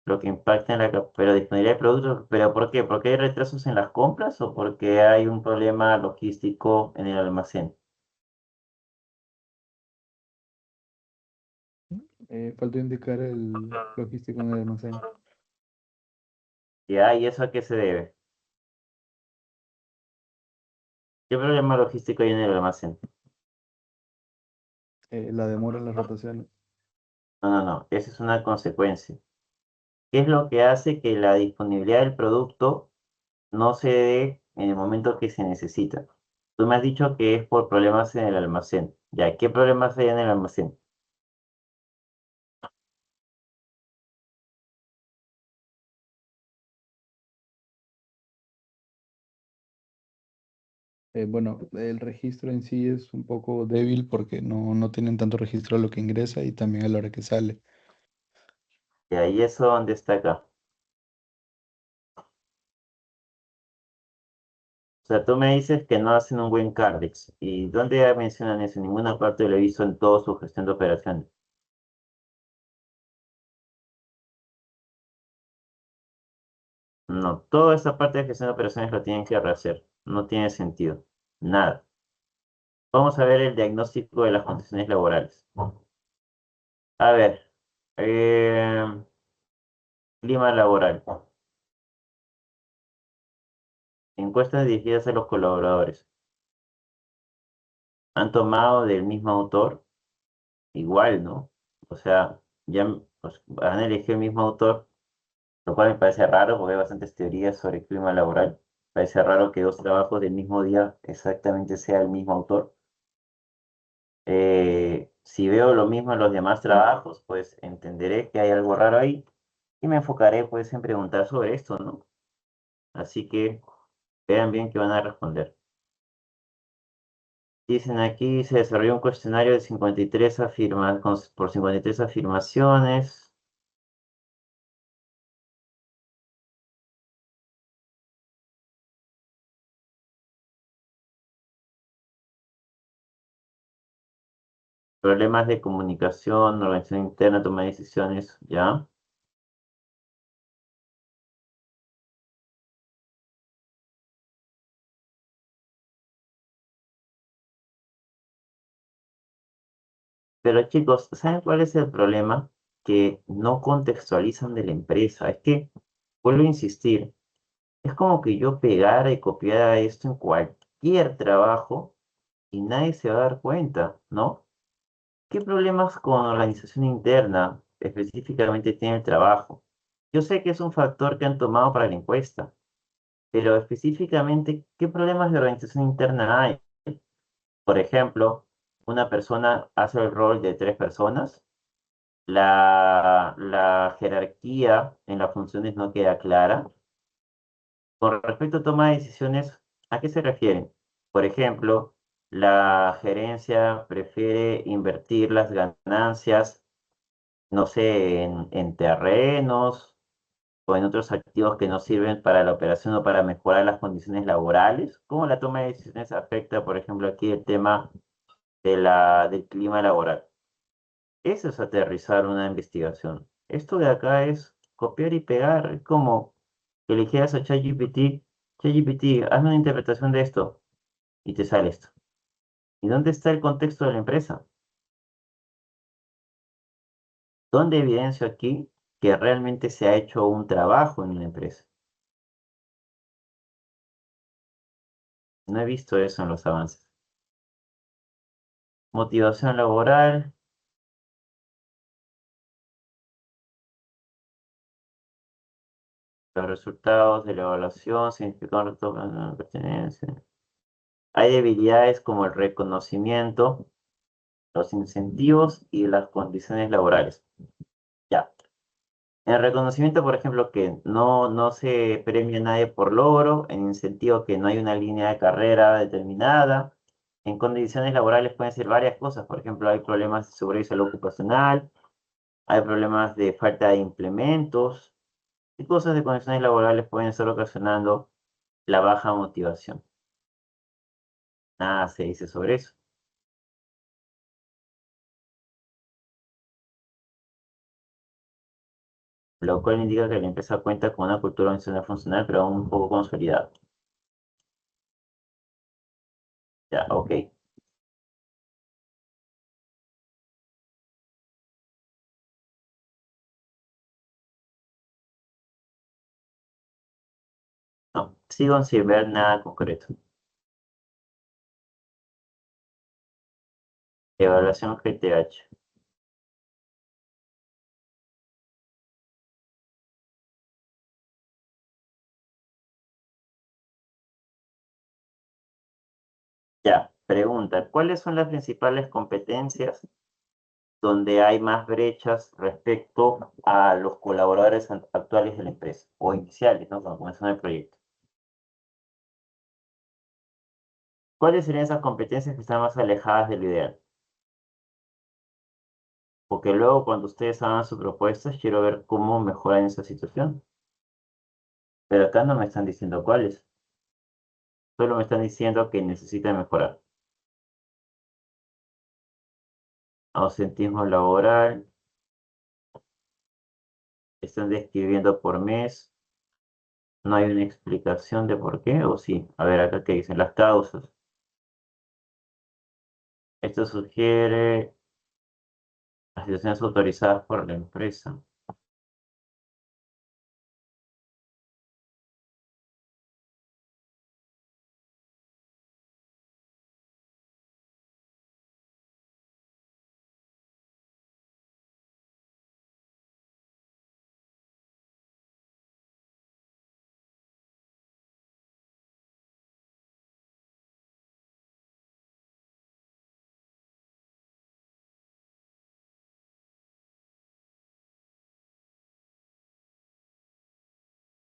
Lo que impacta en pero disponibilidad del producto, ¿pero por qué? ¿Porque hay retrasos en las compras o porque hay un problema logístico en el almacén? Faltó indicar el logístico en el almacén. ¿Ya? ¿Y eso a qué se debe? ¿Qué problema logístico hay en el almacén? La demora en las rotaciones. No, no, no. Esa es una consecuencia. ¿Qué es lo que hace que la disponibilidad del producto no se dé en el momento que se necesita? Tú me has dicho que es por problemas en el almacén. Ya, ¿qué problemas hay en el almacén? Bueno, el registro en sí es un poco débil porque no tienen tanto registro de lo que ingresa y también a la hora que sale. Y ahí eso dónde está acá. sea, tú me dices que no hacen un buen Cardex. ¿Y dónde mencionan eso? En ninguna parte lo he visto en toda su gestión de operaciones. No, toda esa parte de gestión de operaciones lo tienen que rehacer. No tiene sentido. Nada. Vamos a ver el diagnóstico de las condiciones laborales. A ver. Clima laboral. Encuestas dirigidas a los colaboradores. ¿Han tomado del mismo autor? Igual, ¿no? O sea, ya pues, han elegido el mismo autor, lo cual me parece raro porque hay bastantes teorías sobre el clima laboral. Parece raro que dos trabajos del mismo día exactamente sea el mismo autor. Si veo lo mismo en los demás trabajos, pues entenderé que hay algo raro ahí y me enfocaré pues en preguntar sobre esto, ¿no? Así que vean bien qué van a responder. Dicen aquí, se desarrolló un cuestionario de 53 por 53 afirmaciones. Problemas de comunicación, organización interna, toma de decisiones, ¿ya? Pero chicos, ¿saben cuál es el problema? Que no contextualizan de la empresa. Es que, vuelvo a insistir, es como que yo pegara y copiara esto en cualquier trabajo y nadie se va a dar cuenta, ¿no? ¿Qué problemas con organización interna específicamente tiene el trabajo? Yo sé que es un factor que han tomado para la encuesta, pero específicamente, ¿qué problemas de organización interna hay? Por ejemplo, una persona hace el rol de tres personas, la jerarquía en las funciones no queda clara. Con respecto a toma de decisiones, ¿a qué se refieren? Por ejemplo, la gerencia prefiere invertir las ganancias, no sé, en terrenos o en otros activos que no sirven para la operación o para mejorar las condiciones laborales. ¿Cómo la toma de decisiones afecta, por ejemplo, aquí el tema del clima laboral? Eso es aterrizar una investigación. Esto de acá es copiar y pegar. Es como que le dijeras a ChatGPT, ChatGPT, hazme una interpretación de esto y te sale esto. ¿Y dónde está el contexto de la empresa? ¿Dónde evidencio aquí que realmente se ha hecho un trabajo en una empresa? No he visto eso en los avances. Motivación laboral. Los resultados de la evaluación significan retorno de pertenencia. Hay debilidades como el reconocimiento, los incentivos y las condiciones laborales. Ya. En reconocimiento, por ejemplo, que no se premia a nadie por logro. En incentivo, que no hay una línea de carrera determinada. En condiciones laborales pueden ser varias cosas. Por ejemplo, hay problemas de seguridad y salud ocupacional. Hay problemas de falta de implementos. Y cosas de condiciones laborales pueden estar ocasionando la baja motivación. Nada se dice sobre eso. Lo cual indica que la empresa cuenta con una cultura organizacional funcional, pero aún un poco consolidada. Ya, ok. No, sigo sin ver nada concreto. Evaluación GTH. Ya, pregunta, ¿cuáles son las principales competencias donde hay más brechas respecto a los colaboradores actuales de la empresa o iniciales, ¿no? Cuando comenzó el proyecto. ¿Cuáles serían esas competencias que están más alejadas del ideal? Porque luego cuando ustedes hagan sus propuestas, quiero ver cómo mejoran esa situación. Pero acá no me están diciendo cuáles. Solo me están diciendo que necesitan mejorar. Ausentismo laboral. Están describiendo por mes. No hay una explicación de por qué, o sí. A ver, acá que dicen las causas. Esto sugiere las situaciones autorizadas por la empresa.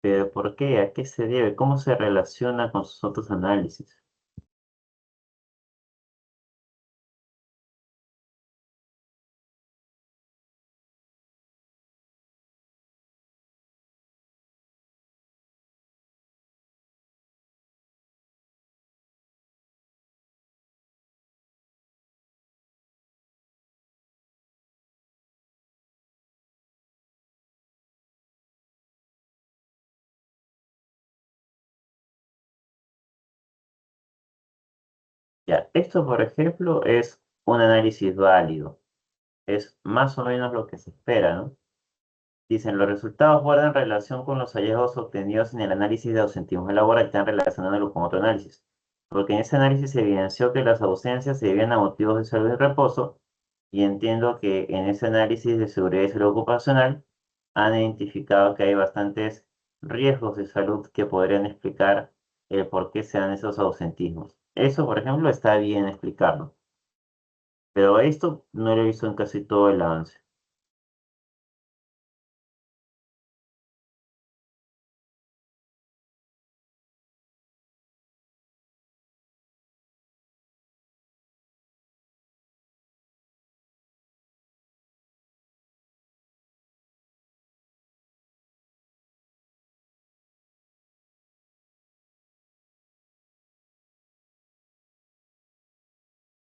Pero ¿por qué? ¿A qué se debe? ¿Cómo se relaciona con sus otros análisis? Ya, esto, por ejemplo, es un análisis válido. Es más o menos lo que se espera, ¿no? Dicen, los resultados guardan relación con los hallazgos obtenidos en el análisis de ausentismo laboral y están relacionándolo con otro análisis. Porque en ese análisis se evidenció que las ausencias se debían a motivos de salud y reposo, y entiendo que en ese análisis de seguridad y salud ocupacional han identificado que hay bastantes riesgos de salud que podrían explicar el por qué se dan esos ausentismos. Eso, por ejemplo, está bien explicarlo. Pero esto no lo he visto en casi todo el avance.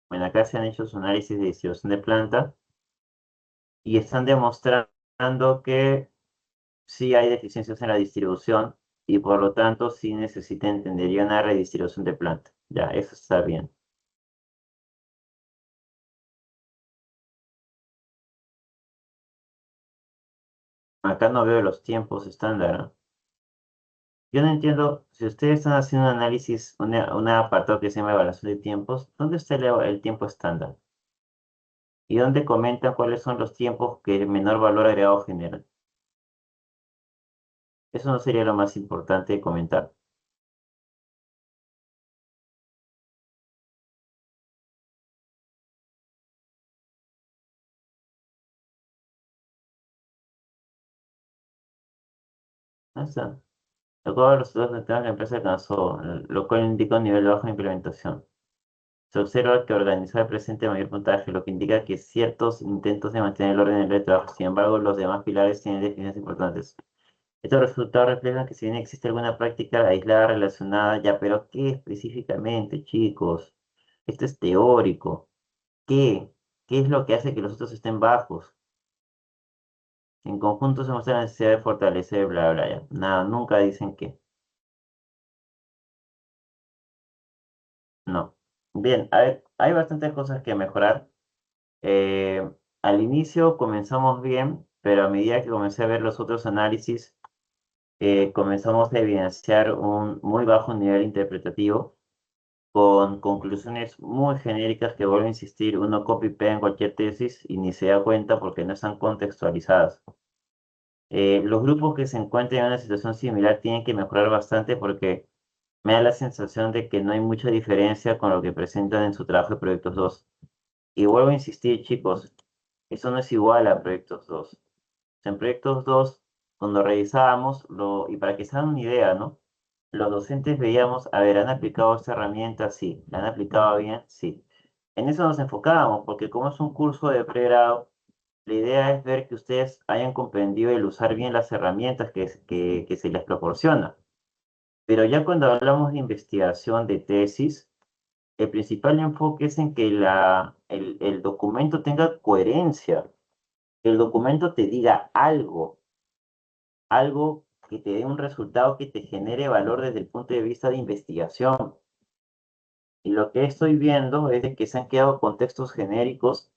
Bueno, acá se han hecho su análisis de distribución de planta y están demostrando que sí hay deficiencias en la distribución y por lo tanto sí necesita entender una redistribución de planta. Ya, eso está bien. Acá no veo los tiempos estándar, ¿no? Yo no entiendo, si ustedes están haciendo un análisis, un apartado que se llama evaluación de tiempos, ¿dónde está el tiempo estándar? ¿Y dónde comentan cuáles son los tiempos que el menor valor agregado generan? Eso no sería lo más importante de comentar. Ahí está. De acuerdo a los resultados de la empresa alcanzó, lo cual indica un nivel bajo de implementación. Se observa que organizar presente mayor puntaje, lo que indica que ciertos intentos de mantener el orden en el trabajo, sin embargo, los demás pilares tienen deficiencias importantes. Estos resultados reflejan que si bien existe alguna práctica aislada relacionada, ya, pero ¿qué específicamente, chicos? Esto es teórico. ¿Qué? ¿Qué es lo que hace que los otros estén bajos? En conjunto se muestra la necesidad de fortalecer, bla, bla, ya. Nada, nunca dicen qué. No. Bien, hay bastantes cosas que mejorar. Eh, Al inicio comenzamos bien, pero a medida que comencé a ver los otros análisis, comenzamos a evidenciar un muy bajo nivel interpretativo, con conclusiones muy genéricas que vuelvo a insistir, uno copy-pega en cualquier tesis y ni se da cuenta porque no están contextualizadas. Los grupos que se encuentran en una situación similar tienen que mejorar bastante porque me da la sensación de que no hay mucha diferencia con lo que presentan en su trabajo de Proyectos 2. Y vuelvo a insistir, chicos, eso no es igual a Proyectos 2. En Proyectos 2, cuando revisábamos, y para que se hagan una idea, ¿no? Los docentes veíamos, a ver, ¿han aplicado esta herramienta? Sí. ¿La han aplicado bien? Sí. En eso nos enfocábamos, porque como es un curso de pregrado, la idea es ver que ustedes hayan comprendido el usar bien las herramientas que se les proporciona. Pero ya cuando hablamos de investigación, de tesis, el principal enfoque es en que el documento tenga coherencia, que el documento te diga algo que te dé un resultado que te genere valor desde el punto de vista de investigación. Y lo que estoy viendo es de que se han quedado contextos genéricos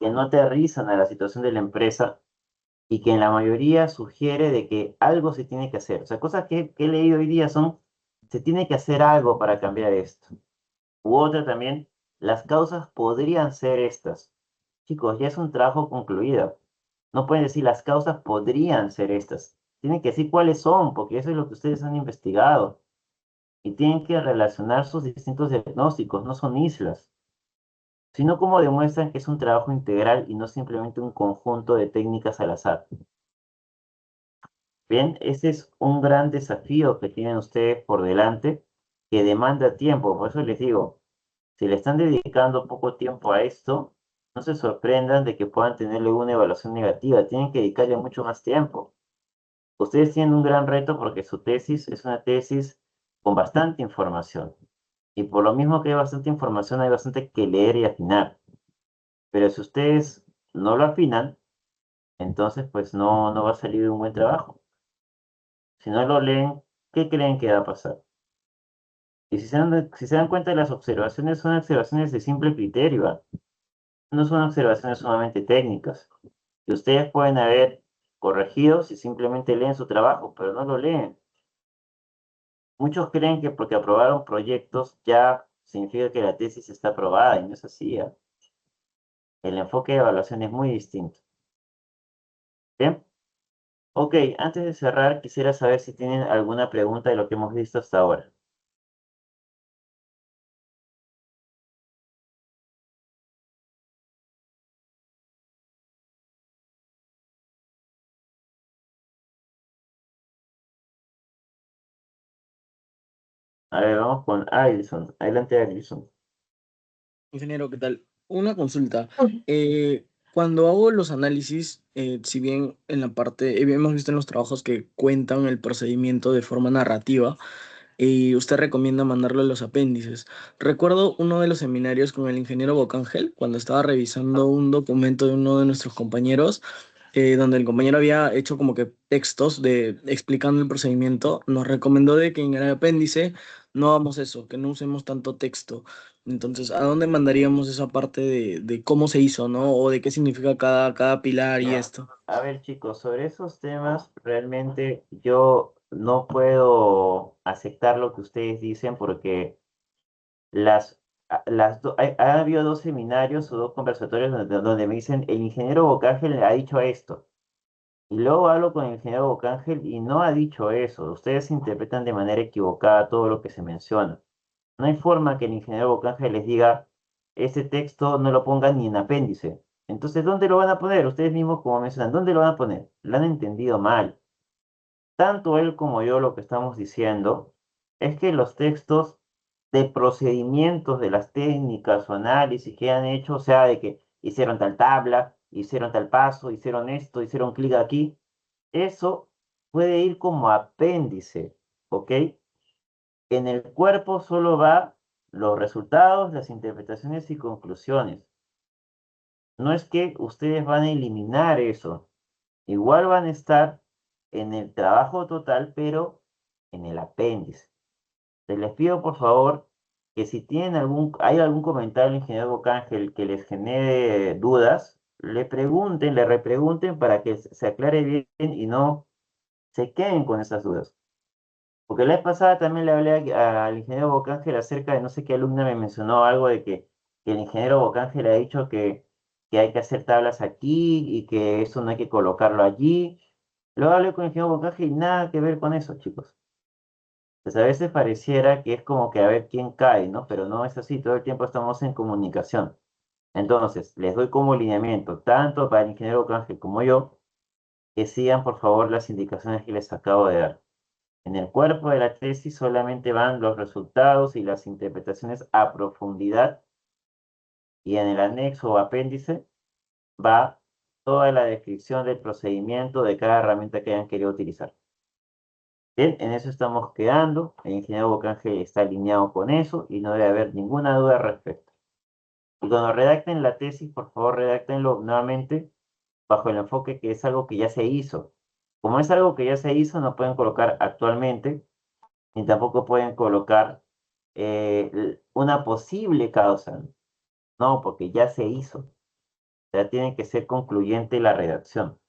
que no aterrizan a la situación de la empresa y que en la mayoría sugiere de que algo se tiene que hacer. O sea, cosas que he leído hoy día son, se tiene que hacer algo para cambiar esto. U otra también, las causas podrían ser estas. Chicos, ya es un trabajo concluido. No pueden decir las causas podrían ser estas. Tienen que decir cuáles son, porque eso es lo que ustedes han investigado. Y tienen que relacionar sus distintos diagnósticos, no son islas, sino como demuestran que es un trabajo integral y no simplemente un conjunto de técnicas al azar. Bien, ese es un gran desafío que tienen ustedes por delante, que demanda tiempo. Por eso les digo, si le están dedicando poco tiempo a esto, no se sorprendan de que puedan tenerle una evaluación negativa. Tienen que dedicarle mucho más tiempo. Ustedes tienen un gran reto porque su tesis es una tesis con bastante información. Y por lo mismo que hay bastante información, hay bastante que leer y afinar. Pero si ustedes no lo afinan, entonces pues no va a salir un buen trabajo. Si no lo leen, ¿qué creen que va a pasar? Y si se dan cuenta, las observaciones son observaciones de simple criterio, ¿ah? No son observaciones sumamente técnicas. Y ustedes pueden haber corregido si simplemente leen su trabajo, pero no lo leen. Muchos creen que porque aprobaron proyectos ya significa que la tesis está aprobada y no es así, ¿ah? El enfoque de evaluación es muy distinto. ¿Bien? Ok, antes de cerrar, quisiera saber si tienen alguna pregunta de lo que hemos visto hasta ahora. A ver, vamos con Alison. Adelante, Alison. Ingeniero, ¿qué tal? Una consulta. Cuando hago los análisis, si bien en la parte, hemos visto en los trabajos que cuentan el procedimiento de forma narrativa, y usted recomienda mandarlo a los apéndices. Recuerdo uno de los seminarios con el ingeniero Bocángel, cuando estaba revisando un documento de uno de nuestros compañeros, donde el compañero había hecho como que textos de explicando el procedimiento, nos recomendó de que en el apéndice no hagamos eso, que no usemos tanto texto. Entonces, ¿a dónde mandaríamos esa parte de cómo se hizo, ¿no? O de qué significa cada pilar y esto. A ver, chicos, sobre esos temas realmente yo no puedo aceptar lo que ustedes dicen porque ha habido dos seminarios o dos conversatorios donde me dicen el ingeniero Bocángel le ha dicho esto. Y luego hablo con el ingeniero Bocángel y no ha dicho eso. Ustedes interpretan de manera equivocada todo lo que se menciona. No hay forma que el ingeniero Bocángel les diga, ese texto no lo pongan ni en apéndice. Entonces, ¿dónde lo van a poner? Ustedes mismos, como mencionan, ¿dónde lo van a poner? Lo han entendido mal. Tanto él como yo lo que estamos diciendo es que los textos de procedimientos de las técnicas o análisis que han hecho, o sea, de que hicieron tal tabla, hicieron tal paso, hicieron esto, hicieron clic aquí, eso puede ir como apéndice, ¿ok? En el cuerpo solo va los resultados, las interpretaciones y conclusiones. No es que ustedes van a eliminar eso. Igual van a estar en el trabajo total, pero en el apéndice. Les pido por favor que si tienen hay algún comentario del ingeniero Bocángel que les genere dudas, le pregunten, le repregunten para que se aclare bien y no se queden con esas dudas. Porque la vez pasada también le hablé al ingeniero Bocángel acerca de no sé qué alumna me mencionó algo de que el ingeniero Bocángel ha dicho que hay que hacer tablas aquí y que eso no hay que colocarlo allí. Luego hablé con el ingeniero Bocángel y nada que ver con eso, chicos. Pues a veces pareciera que es como que a ver quién cae, ¿no? Pero no es así, todo el tiempo estamos en comunicación. Entonces, les doy como lineamiento, tanto para el ingeniero Bocángel como yo, que sigan por favor las indicaciones que les acabo de dar. En el cuerpo de la tesis solamente van los resultados y las interpretaciones a profundidad y en el anexo o apéndice va toda la descripción del procedimiento de cada herramienta que hayan querido utilizar. Bien, en eso estamos quedando. El ingeniero Bocángel está alineado con eso y no debe haber ninguna duda al respecto. Y cuando redacten la tesis, por favor, redáctenlo nuevamente bajo el enfoque que es algo que ya se hizo. Como es algo que ya se hizo, no pueden colocar actualmente, ni tampoco pueden colocar una posible causa. No, porque ya se hizo. Ya tiene que ser concluyente la redacción.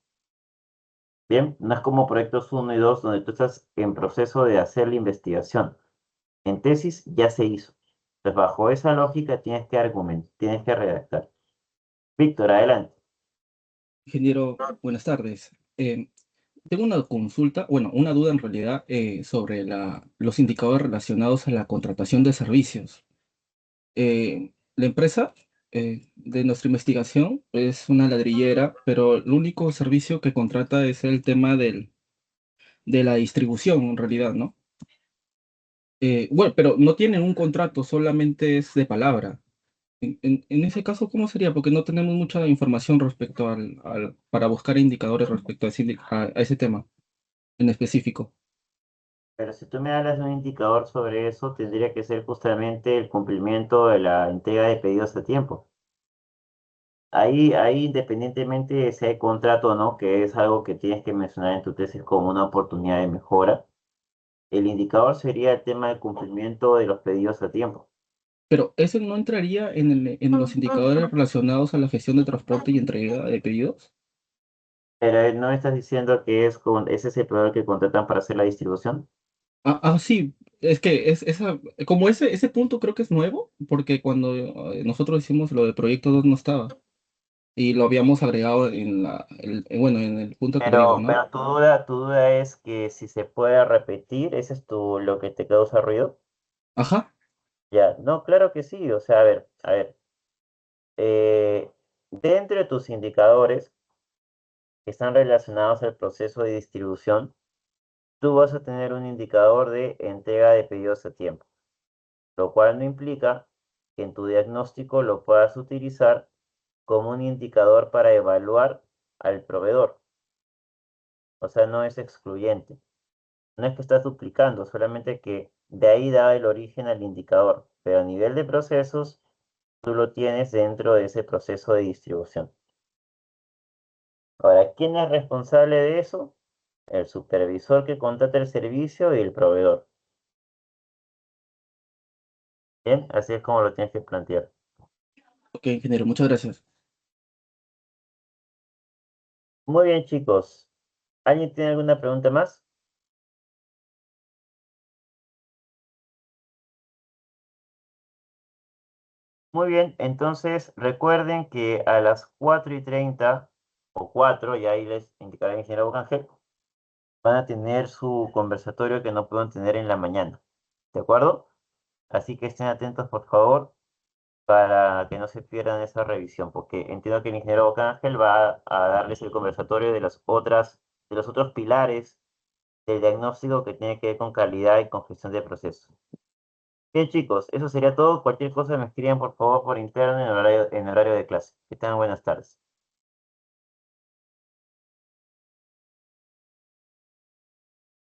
Bien, no es como proyectos 1 y 2 donde tú estás en proceso de hacer la investigación. En tesis ya se hizo. Entonces, bajo esa lógica tienes que argumentar, tienes que redactar. Víctor, adelante. Ingeniero, buenas tardes. Tengo una consulta, bueno, una duda en realidad sobre los indicadores relacionados a la contratación de servicios. La empresa de nuestra investigación es una ladrillera, pero el único servicio que contrata es el tema de la distribución, en realidad, ¿no? Bueno, pero no tienen un contrato, solamente es de palabra. En ese caso, ¿cómo sería? Porque no tenemos mucha información respecto para buscar indicadores respecto a ese tema en específico. Pero si tú me hablas de un indicador sobre eso, tendría que ser justamente el cumplimiento de la entrega de pedidos a tiempo. Ahí independientemente si hay contrato o no, que es algo que tienes que mencionar en tu tesis como una oportunidad de mejora, el indicador sería el tema del cumplimiento de los pedidos a tiempo. Pero eso no entraría en los indicadores relacionados a la gestión de transporte y entrega de pedidos. Pero no me estás diciendo que ese es el proveedor que contratan para hacer la distribución. Sí, es que como ese punto creo que es nuevo, porque cuando nosotros hicimos lo del proyecto 2 no estaba y lo habíamos agregado bueno, en el punto que le digo, ¿no? Pero tu duda es que si se puede repetir, ese es lo que te causa ruido. Ajá. Ya, no, claro que sí. O sea, a ver, dentro de tus indicadores que están relacionados al proceso de distribución, tú vas a tener un indicador de entrega de pedidos a tiempo, lo cual no implica que en tu diagnóstico lo puedas utilizar como un indicador para evaluar al proveedor. O sea, no es excluyente. No es que estás duplicando, solamente que de ahí da el origen al indicador, pero a nivel de procesos, tú lo tienes dentro de ese proceso de distribución. Ahora, ¿quién es responsable de eso? El supervisor que contrata el servicio y el proveedor. Bien, así es como lo tienes que plantear. Ok, ingeniero, muchas gracias. Muy bien, chicos. ¿Alguien tiene alguna pregunta más? Muy bien, entonces recuerden que a las 4:30 o 4, y ahí les indicará el ingeniero Bocángel, van a tener su conversatorio que no pueden tener en la mañana. ¿De acuerdo? Así que estén atentos, por favor, para que no se pierdan esa revisión, porque entiendo que el ingeniero Bocángel va a darles el conversatorio de de los otros pilares del diagnóstico que tiene que ver con calidad y con gestión de procesos. Bien, chicos, eso sería todo. Cualquier cosa me escriban, por favor, por interno en horario de clase. Que tengan buenas tardes.